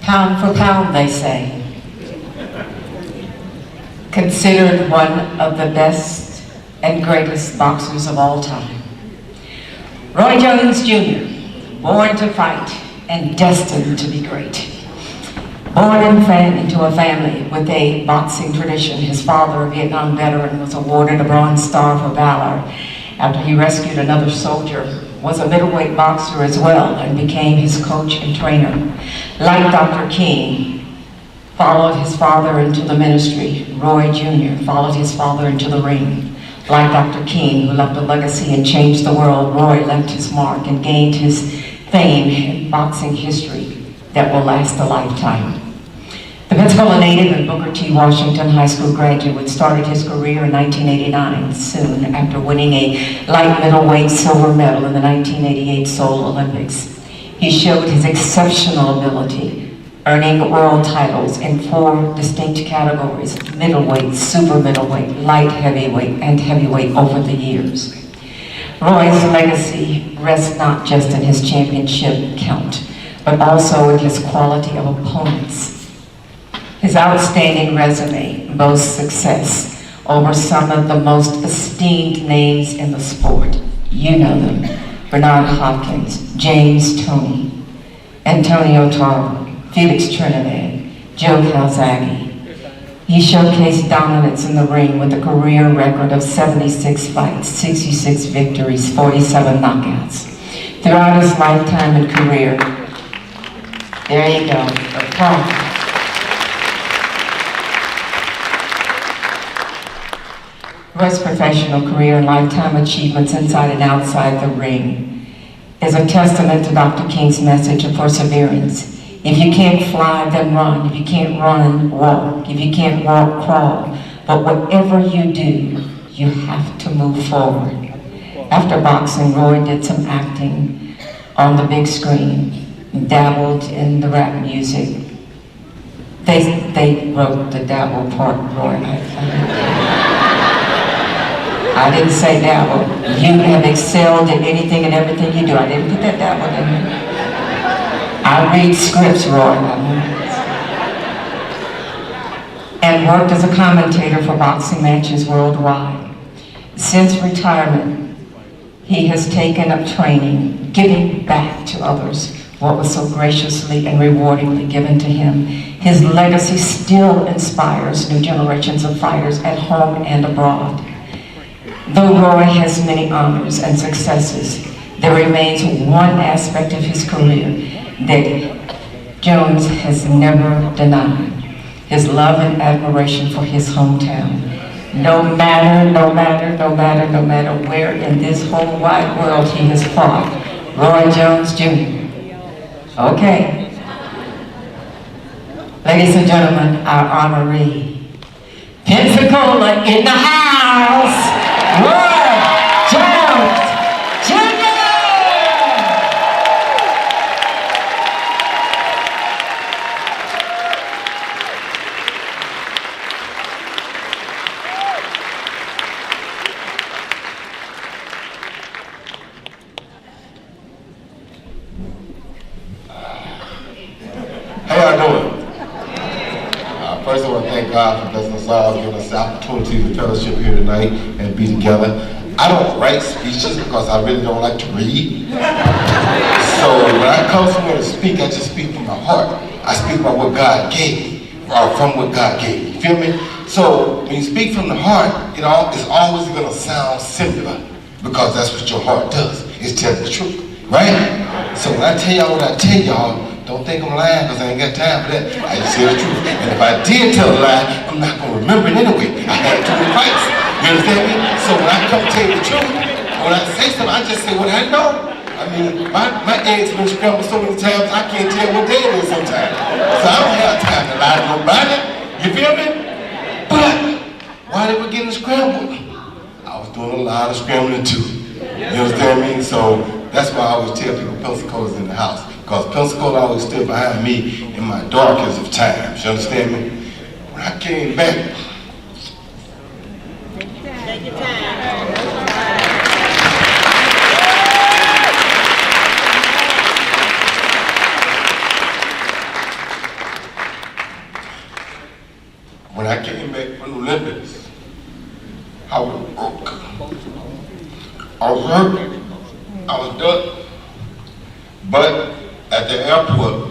Pound for pound, they say. Considered one of the best and greatest boxers of all time. Roy Jones Jr., born to fight and destined to be great. Born into a family with a boxing tradition, his father, a Vietnam veteran, was awarded a Bronze Star for valor after he rescued another soldier, was a middleweight boxer as well, and became his coach and trainer. Like Dr. King, followed his father into the ministry, Roy Jr. followed his father into the ring. Like Dr. King, who left a legacy and changed the world, Roy left his mark and gained his fame in boxing history that will last a lifetime. The Pensacola native and Booker T. Washington High School graduate started his career in 1989, soon after winning a light middleweight silver medal in the 1988 Seoul Olympics. He showed his exceptional ability, earning world titles in 4 distinct categories: middleweight, super middleweight, light heavyweight, and heavyweight over the years. Roy's legacy rests not just in his championship count, but also in his quality of opponents. His outstanding resume boasts success over some of the most esteemed names in the sport. You know them: Bernard Hopkins, James Toney, Antonio Tarver, Felix Trinidad, Joe Calzaghe. He showcased dominance in the ring with a career record of 76 fights, 66 victories, 47 knockouts. Throughout his lifetime and career, there you go. Roy's professional career and lifetime achievements inside and outside the ring is a testament to Dr. King's message of perseverance. If you can't fly, then run. If you can't run, walk. If you can't walk, crawl. But whatever you do, you have to move forward. After boxing, Roy did some acting on the big screen, dabbled in the rap music. They wrote the dabble part, Roy. I didn't say dabble. You have excelled in anything and everything you do. I didn't put that dabble in there. I read scripts, Roy. And worked as a commentator for boxing matches worldwide. Since retirement, he has taken up training, giving back to others what was so graciously and rewardingly given to him. His legacy still inspires new generations of fighters at home and abroad. Though Roy has many honors and successes, there remains one aspect of his career that Jones has never denied. his love and admiration for his hometown. No matter where in this whole wide world he has fought. Roy Jones Jr. Okay. Ladies and gentlemen, our honoree, Pensacola in the house, Roy Jones Jr. How y'all doing? First, I want to thank God for blessing us all, giving us the opportunity to fellowship here tonight and be together. I don't write speeches because I really don't like to read. So when I come somewhere to speak, I just speak from my heart. I speak about what God gave me, or from what God gave me. You feel me? So when you speak from the heart, it's always going to sound similar because that's what your heart does. It's telling the truth, right? So when I tell y'all what I tell y'all, don't think I'm lying because I ain't got time for that. I just tell the truth. And if I did tell a lie, I'm not going to remember it anyway. I had too many fights. You understand me? So when I come tell you the truth, when I say something, I just say what I know. I mean, my eggs have been scrambled so many times, I can't tell what day it is sometimes. So I don't have time to lie to nobody. You feel me? But while they were getting scrambled, I was doing a lot of scrambling too. You understand me? So that's why I always tell people Pensacola's in the house. Because Pensacola always stood behind me in my darkest of times. You understand me? When I came back, take your time. when I came back from the Olympics, I was broke. I was hurt. I was done. But at the airport,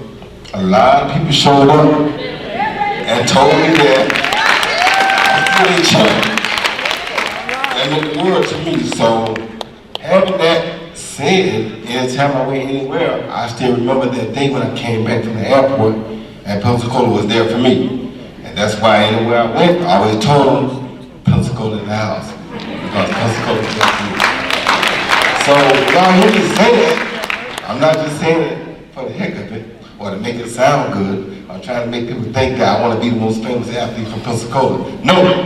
a lot of people showed up and told me that I was really changed. And it meant the world to me. So having that said, anytime I went anywhere, I still remember that day when I came back from the airport and Pensacola was there for me. And that's why anywhere I went, I always told them Pensacola in the house. Because Pensacola was there for me. So y'all hear me say that, I'm not just saying it for the heck of it, or to make it sound good. I'm trying to make people think that I want to be the most famous athlete from Pensacola. No!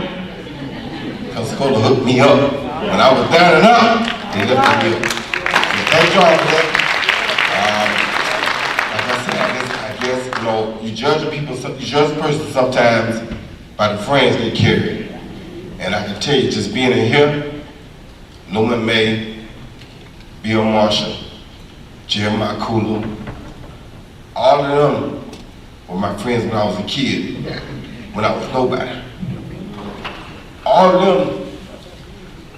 Pensacola hooked me up. When I was down and out, they lifted me up. So thank y'all for that. Like I said, I guess, you judge a person sometimes by the friends they carry. And I can tell you, just being in here, Norman May, Bill Marshall, Jeremiah Kulu, all of them were my friends when I was a kid, when I was nobody. All of them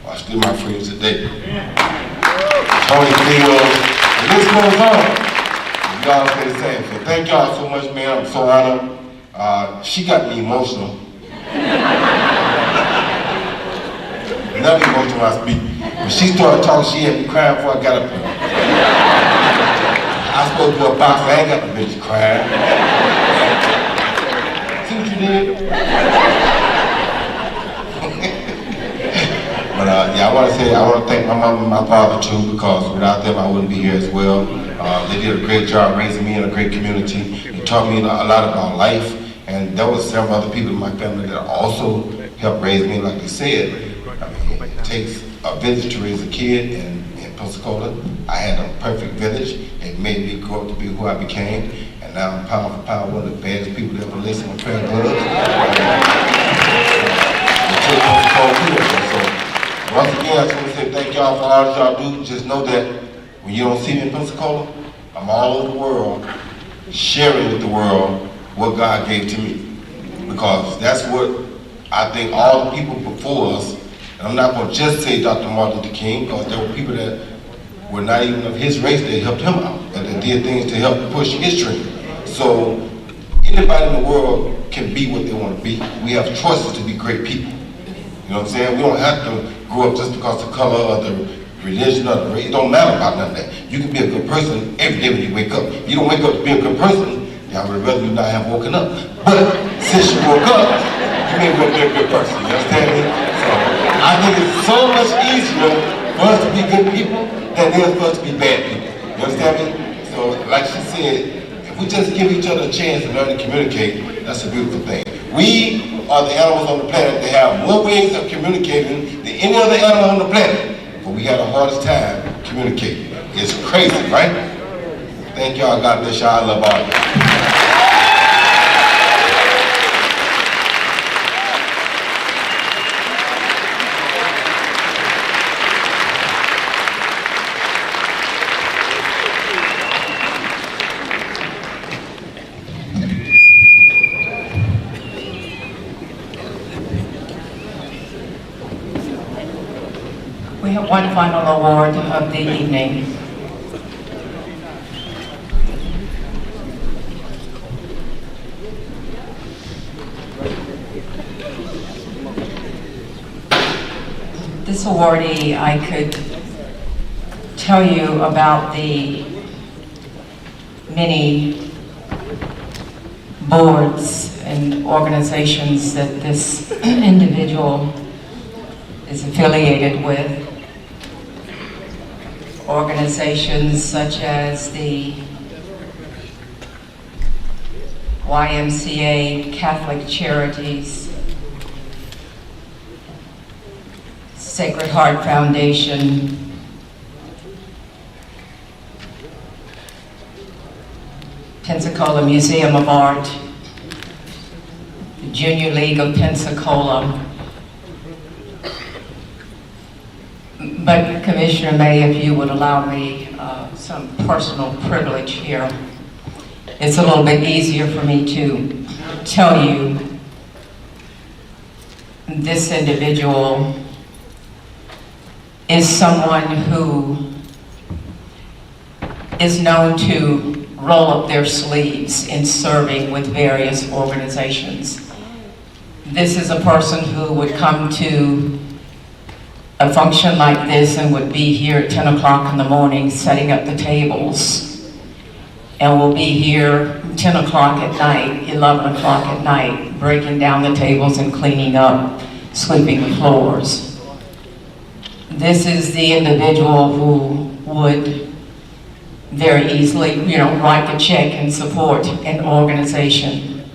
are still my friends today. Tony Fields, the list goes on. Y'all say the same. So thank y'all so much, man. I'm so honored. She got me emotional. Never emotional when I speak. When she started talking, she had me crying before I got up there. I was supposed to do a box, I ain't got the bitch crying. See what you did? But yeah, I want to thank my mom and my father too, because without them I wouldn't be here as well. They did a great job raising me in a great community. They taught me a lot about life, and there was several other people in my family that also helped raise me. Like they said, I mean, it takes a village to raise a kid, and in Pensacola, I had a perfect village. It made me grow up to be who I became, and now I'm pound for pound one of the baddest people that ever laced my pair of gloves. So once again, I just want to say thank y'all for all that y'all do. Just know that when you don't see me in Pensacola, I'm all over the world, sharing with the world what God gave to me. Because that's what I think all the people before us, and I'm not going to just say Dr. Martin Luther King, because there were people that were not even of his race that helped him out, and that did things to help push his dream. So anybody in the world can be what they want to be. We have choices to be great people. You know what I'm saying? We don't have to grow up just because of the color or the religion or the race. It don't matter about none of that. You can be a good person every day when you wake up. If you don't wake up to be a good person, I would rather you not have woken up. But since you woke up, you may want to be a good person. You understand me? So I think it's so much easier for us to be good people than it is for us to be bad people. You understand me? So like she said, if we just give each other a chance to learn to communicate, that's a beautiful thing. We are the animals on the planet that have more ways of communicating than any other animal on the planet. But we have the hardest time communicating. It's crazy, right? Thank y'all. God bless y'all. I love all of you. We have one final award of the evening. This awardee, I could tell you about the many boards and organizations that this individual is affiliated with. Organizations such as the YMCA, Catholic Charities, Sacred Heart Foundation, Pensacola Museum of Art, the Junior League of Pensacola. But Commissioner May, if you would allow me some personal privilege here, it's a little bit easier for me to tell you this individual is someone who is known to roll up their sleeves in serving with various organizations. This is a person who would come to a function like this and would be here at 10 o'clock in the morning setting up the tables, and will be here 10 o'clock at night, 11 o'clock at night, breaking down the tables and cleaning up, sweeping the floors. This is the individual who would very easily, write the check and support an organization,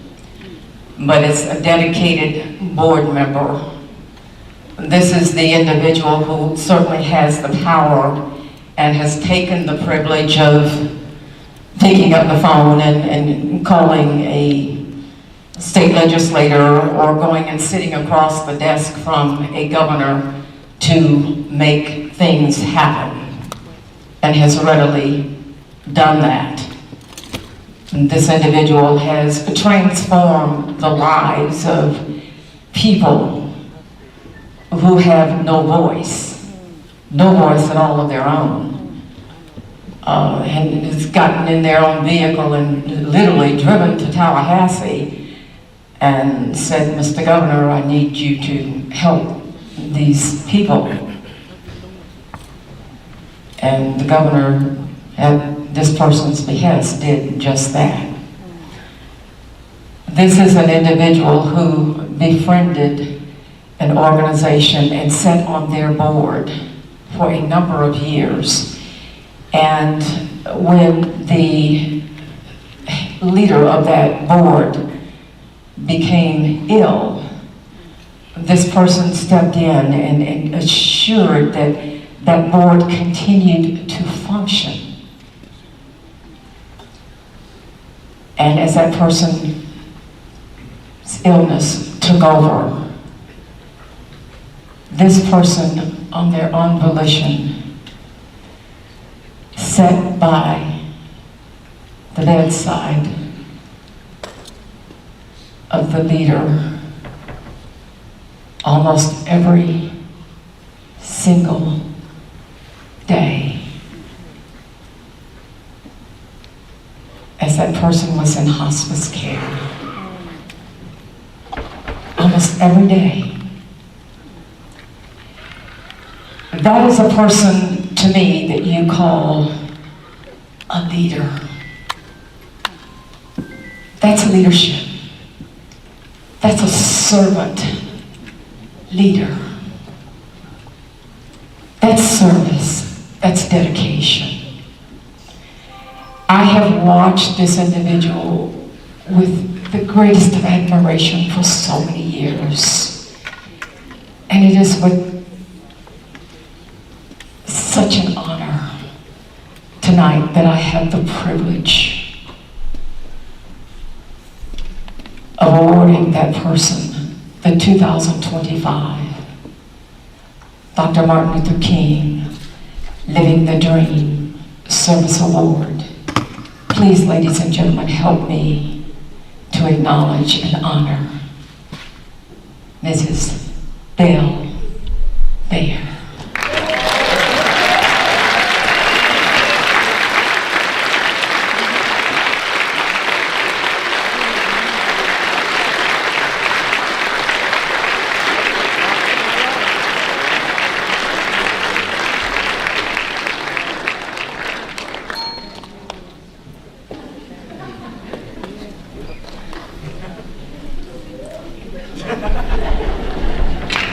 but it's a dedicated board member. This is the individual who certainly has the power and has taken the privilege of picking up the phone and calling a state legislator or going and sitting across the desk from a governor to make things happen, and has readily done that. And this individual has transformed the lives of people who have no voice at all of their own, and has gotten in their own vehicle and literally driven to Tallahassee and said, Mr. Governor, I need you to help these people. And the governor, at this person's behest, did just that. This is an individual who befriended an organization and sat on their board for a number of years. And when the leader of that board became ill, this person stepped in and assured that that board continued to function. And as that person's illness took over, this person, on their own volition, sat by the bedside of the leader almost every single day as that person was in hospice care. Almost every day. That is a person, to me, that you call a leader. That's leadership. That's a servant leader. That's service. That's dedication. I have watched this individual with the greatest of admiration for so many years. And it is with such an honor tonight that I have the privilege of awarding that person the 2025 Dr. Martin Luther King Living the Dream Service Award. Please, ladies and gentlemen, help me to acknowledge and honor Mrs. Belle Bayer.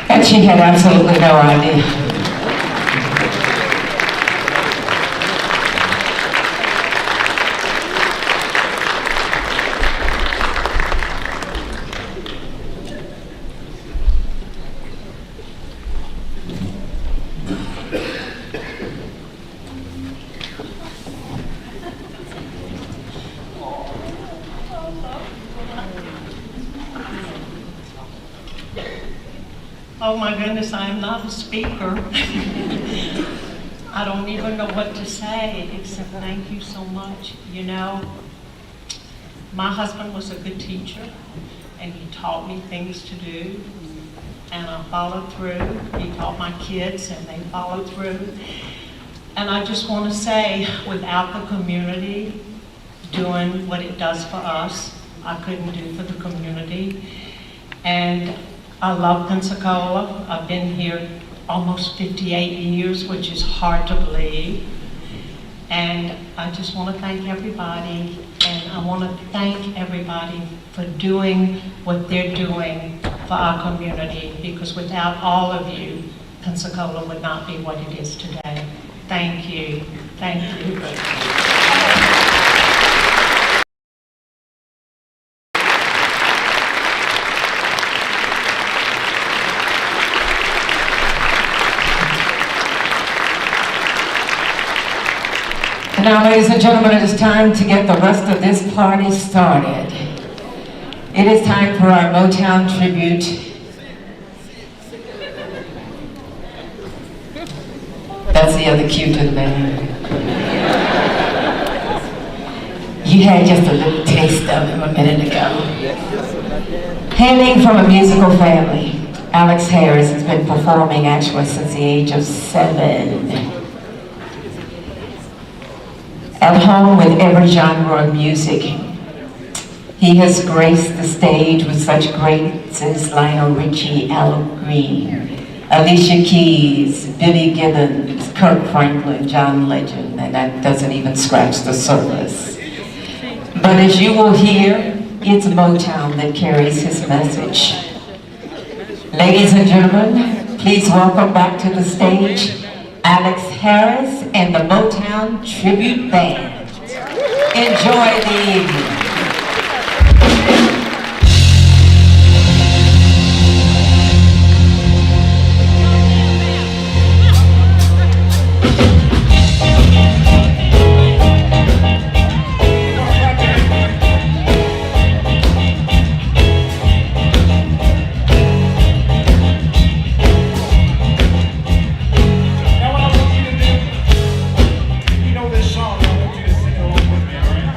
And she had absolutely no idea. Oh my goodness, I am not a speaker. I don't even know what to say except thank you so much. You know, my husband was a good teacher and he taught me things to do and I followed through. He taught my kids and they followed through. And I just want to say, without the community doing what it does for us, I couldn't do for the community. And I love Pensacola. I've been here almost 58 years, which is hard to believe. And I just want to thank everybody, and I want to thank everybody for doing what they're doing for our community, because without all of you, Pensacola would not be what it is today. Thank you. Thank you. Now, ladies and gentlemen, it is time to get the rest of this party started. It is time for our Motown tribute. That's the other cue to the band. You had just a little taste of him a minute ago. Hailing from a musical family, Alex Harris has been performing actually since the age of 7. At home with every genre of music, he has graced the stage with such greats as Lionel Richie, Al Green, Alicia Keys, Billy Gibbons, Kirk Franklin, John Legend, and that doesn't even scratch the surface. But as you will hear, it's Motown that carries his message. Ladies and gentlemen, please welcome back to the stage Alex Harris and the Motown Tribute Band. Enjoy the evening. This song, I want you to sing along with me, all right?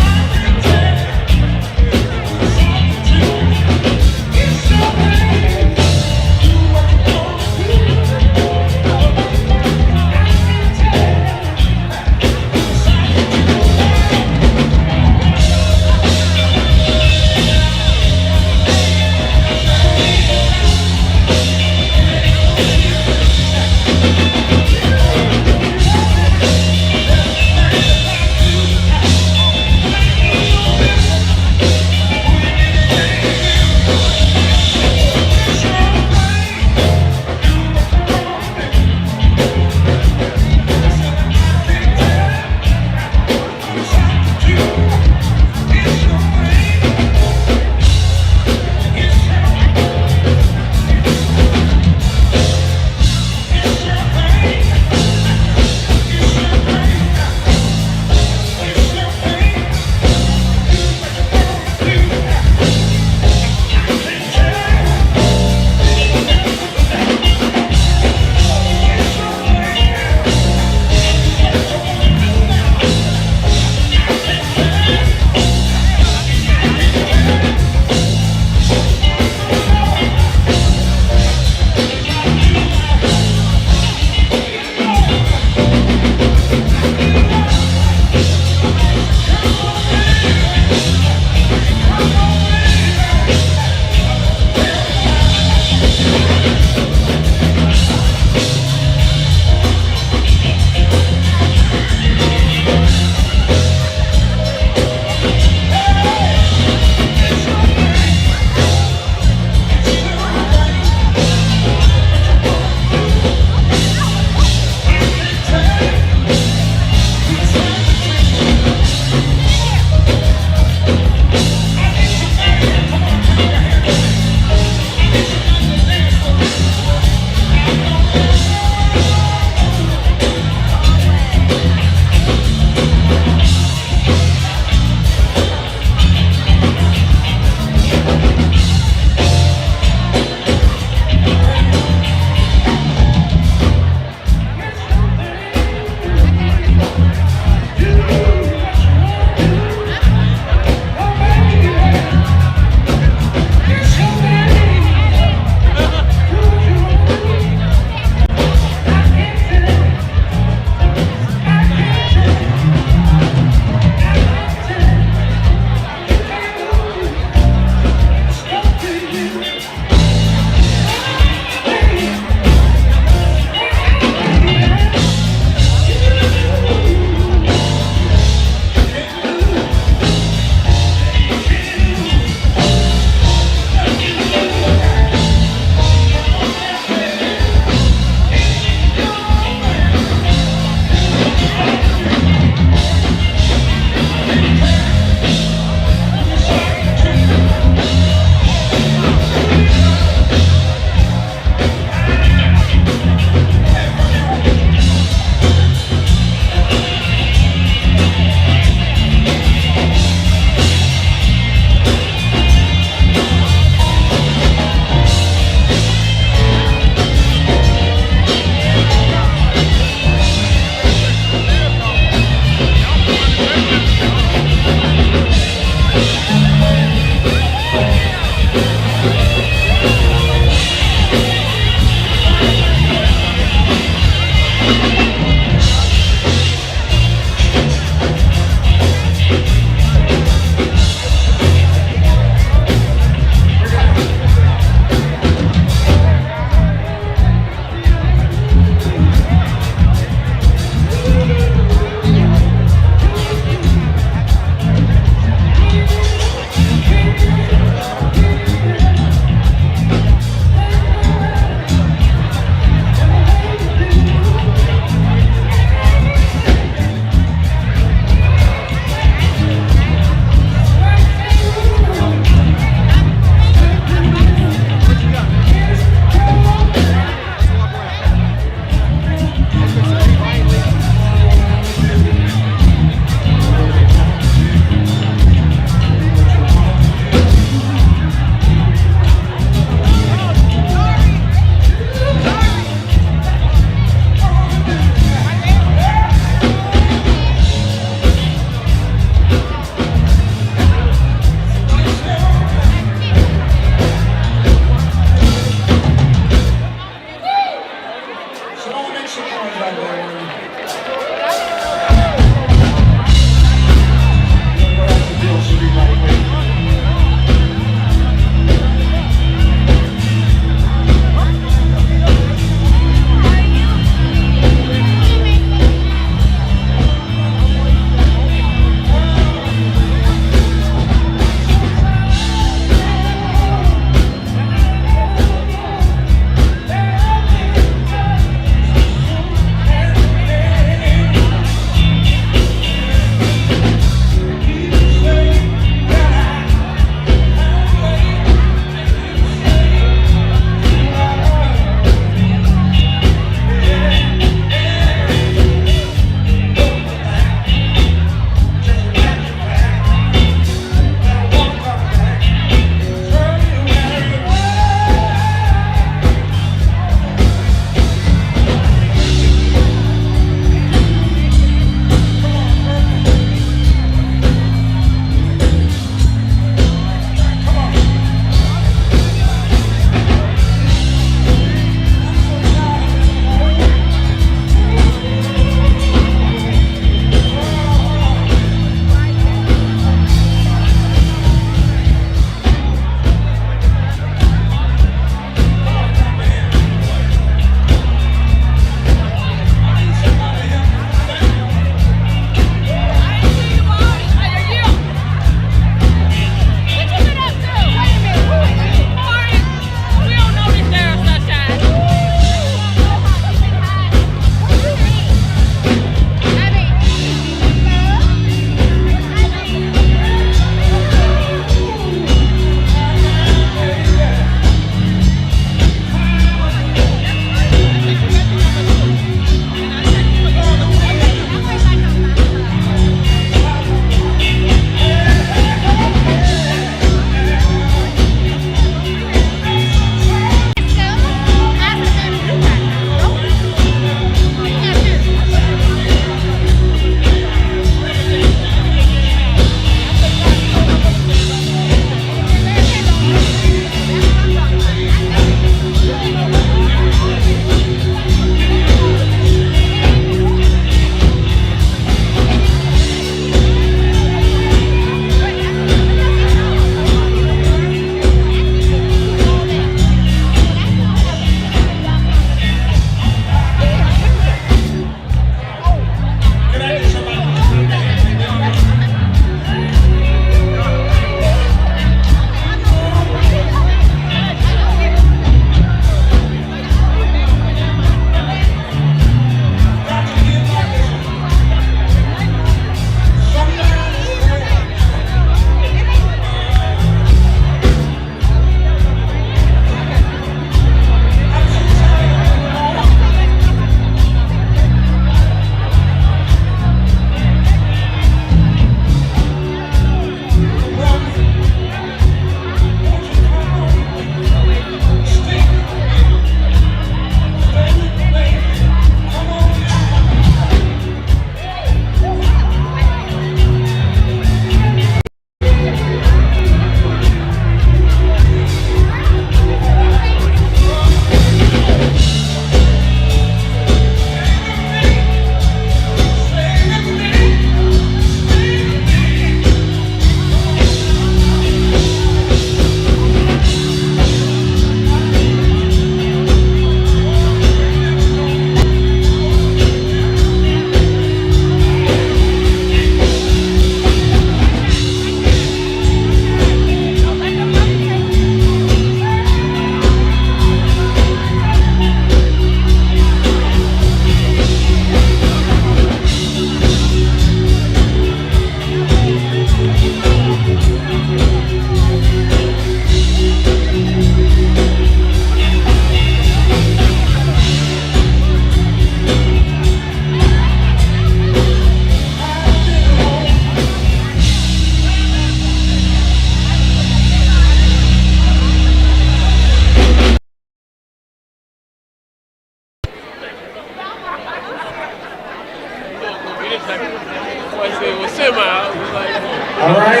I said, well, semi. I was like, All right.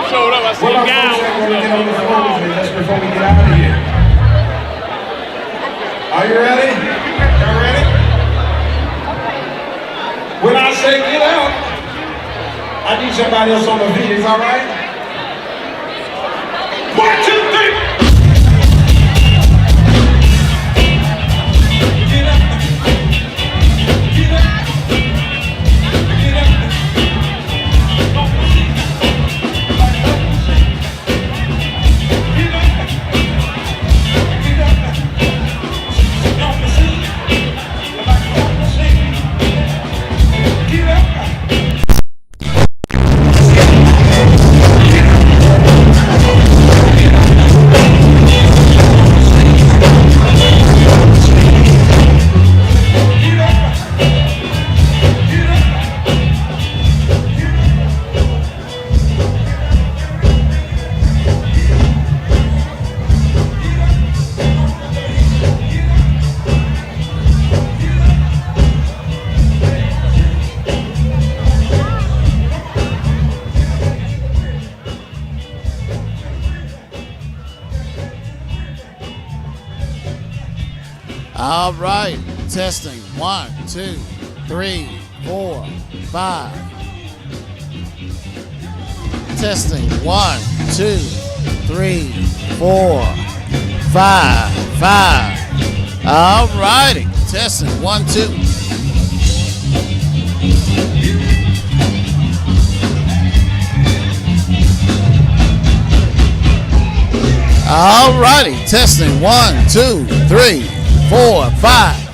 showed up, I What said, our down. folks are going to get on the floor with me just before we get out of here. Are you ready? Y'all ready? When I say get out, I need somebody else on the feet. Is all right? 1, 2, 3. All right, testing 1, 2, 3, 4, 5. Testing 1, 2, 3, 4, 5, 5. All righty, testing 1, 2. All righty, testing 1, 2, 3, 4, 5.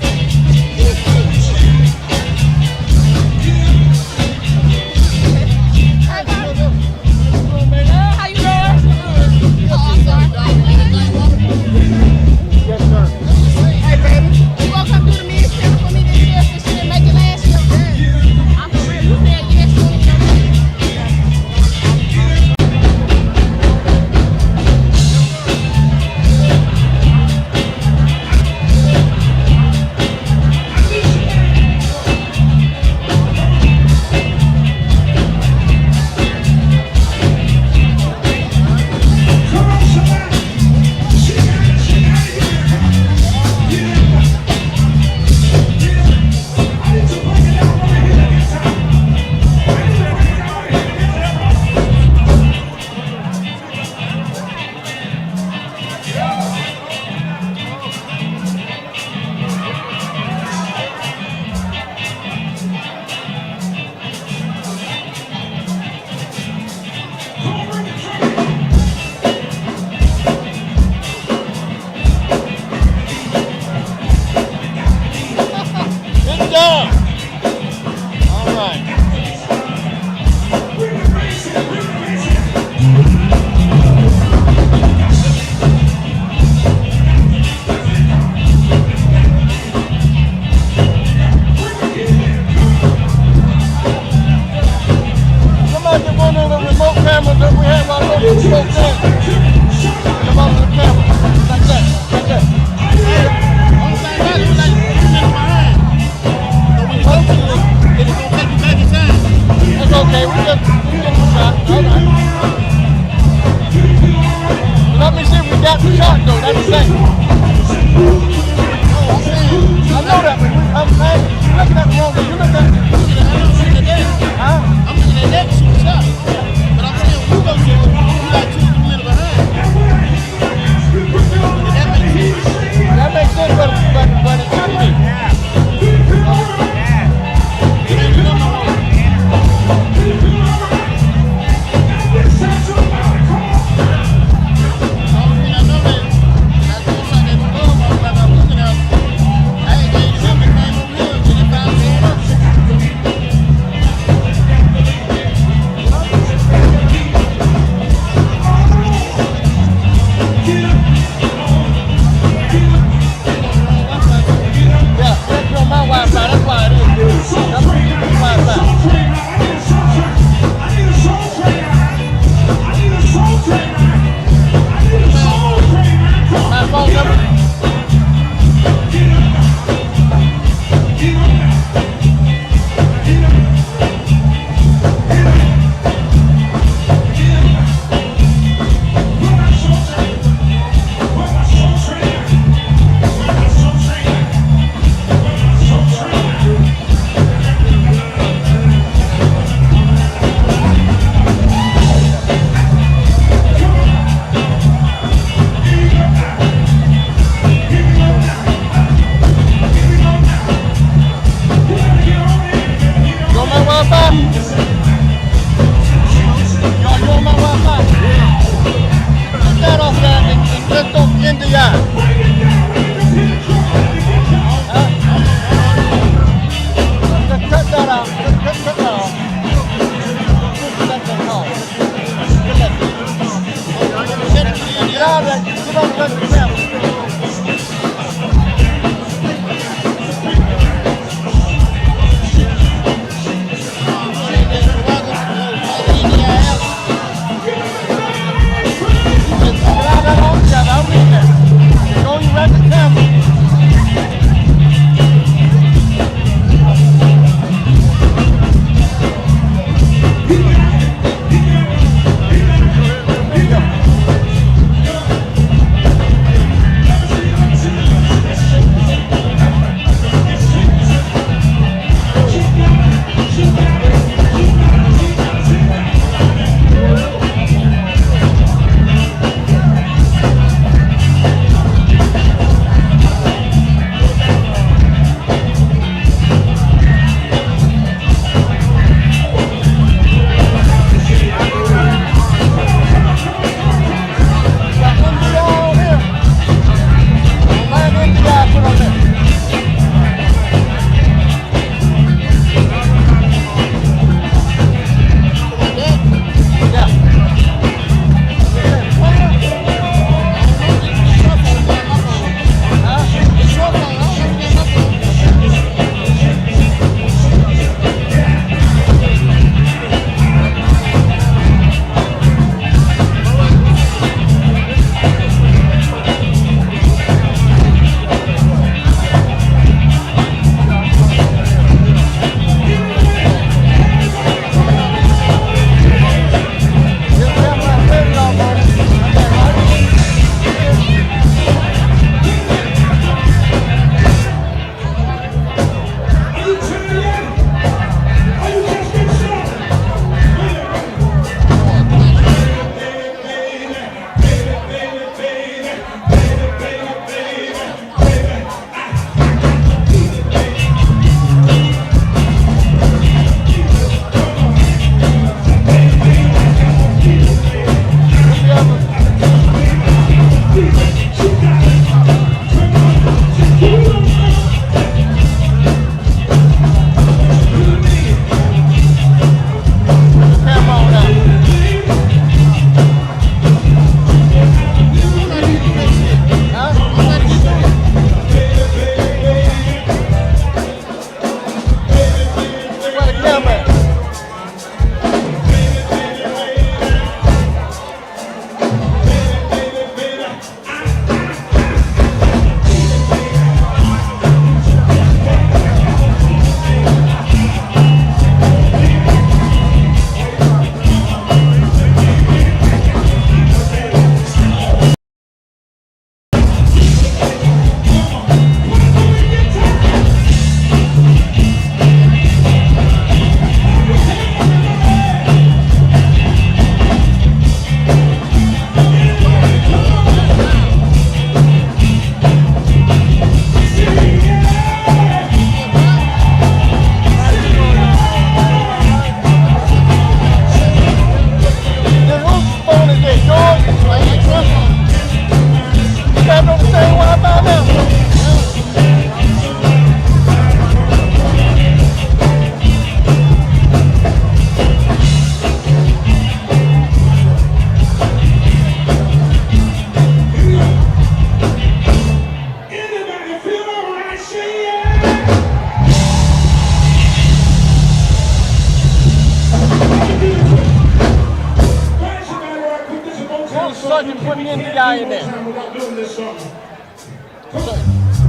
Sergeant put me in the guy in there.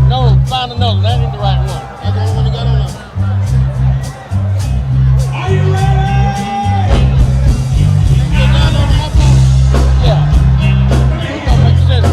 No, find another. That ain't the right one. That's the only one that got on there. Are you ready? Get down on my phone. Yeah. It's gonna make sense.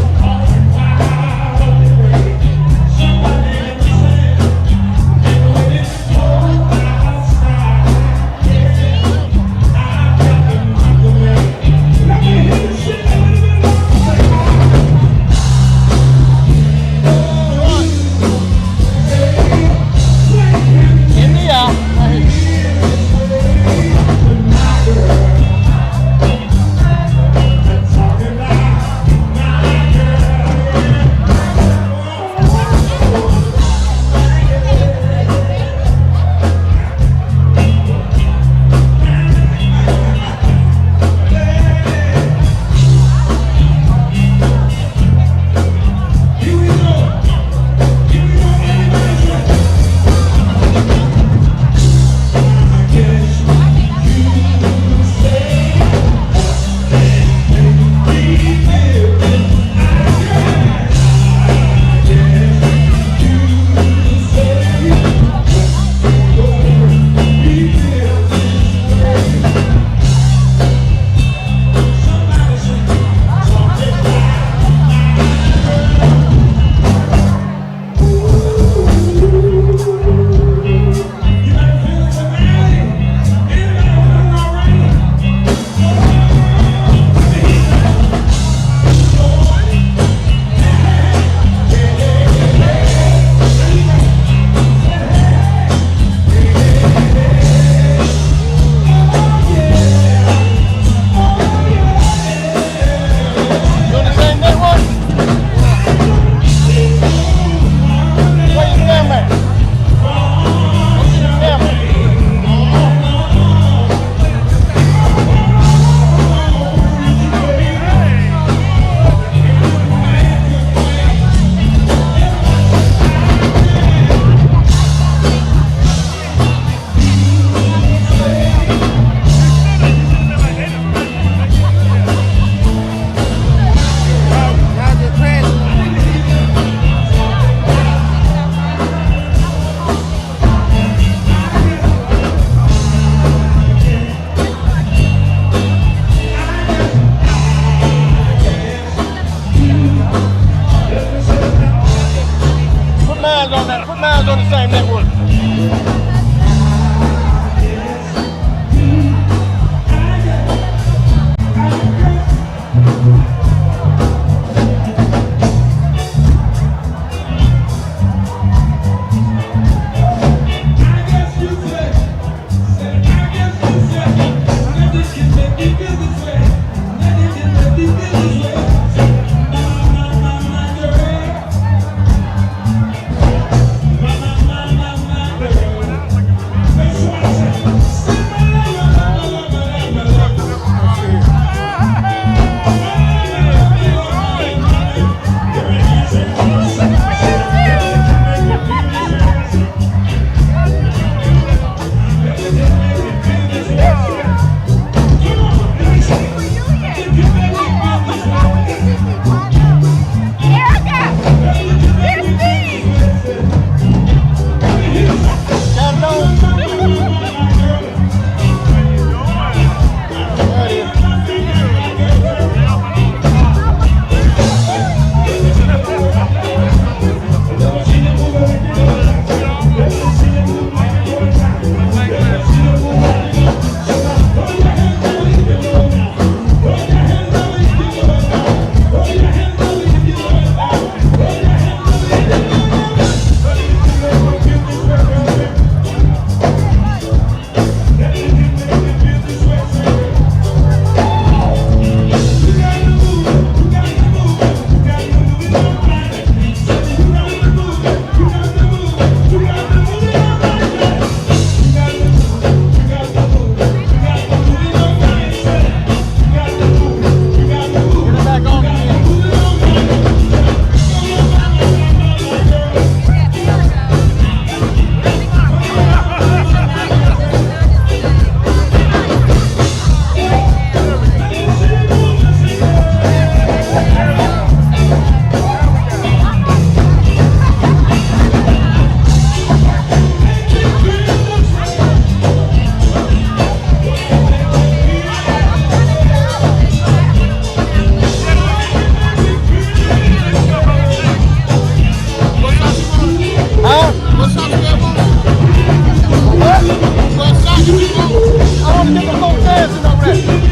to get the folks dancing already.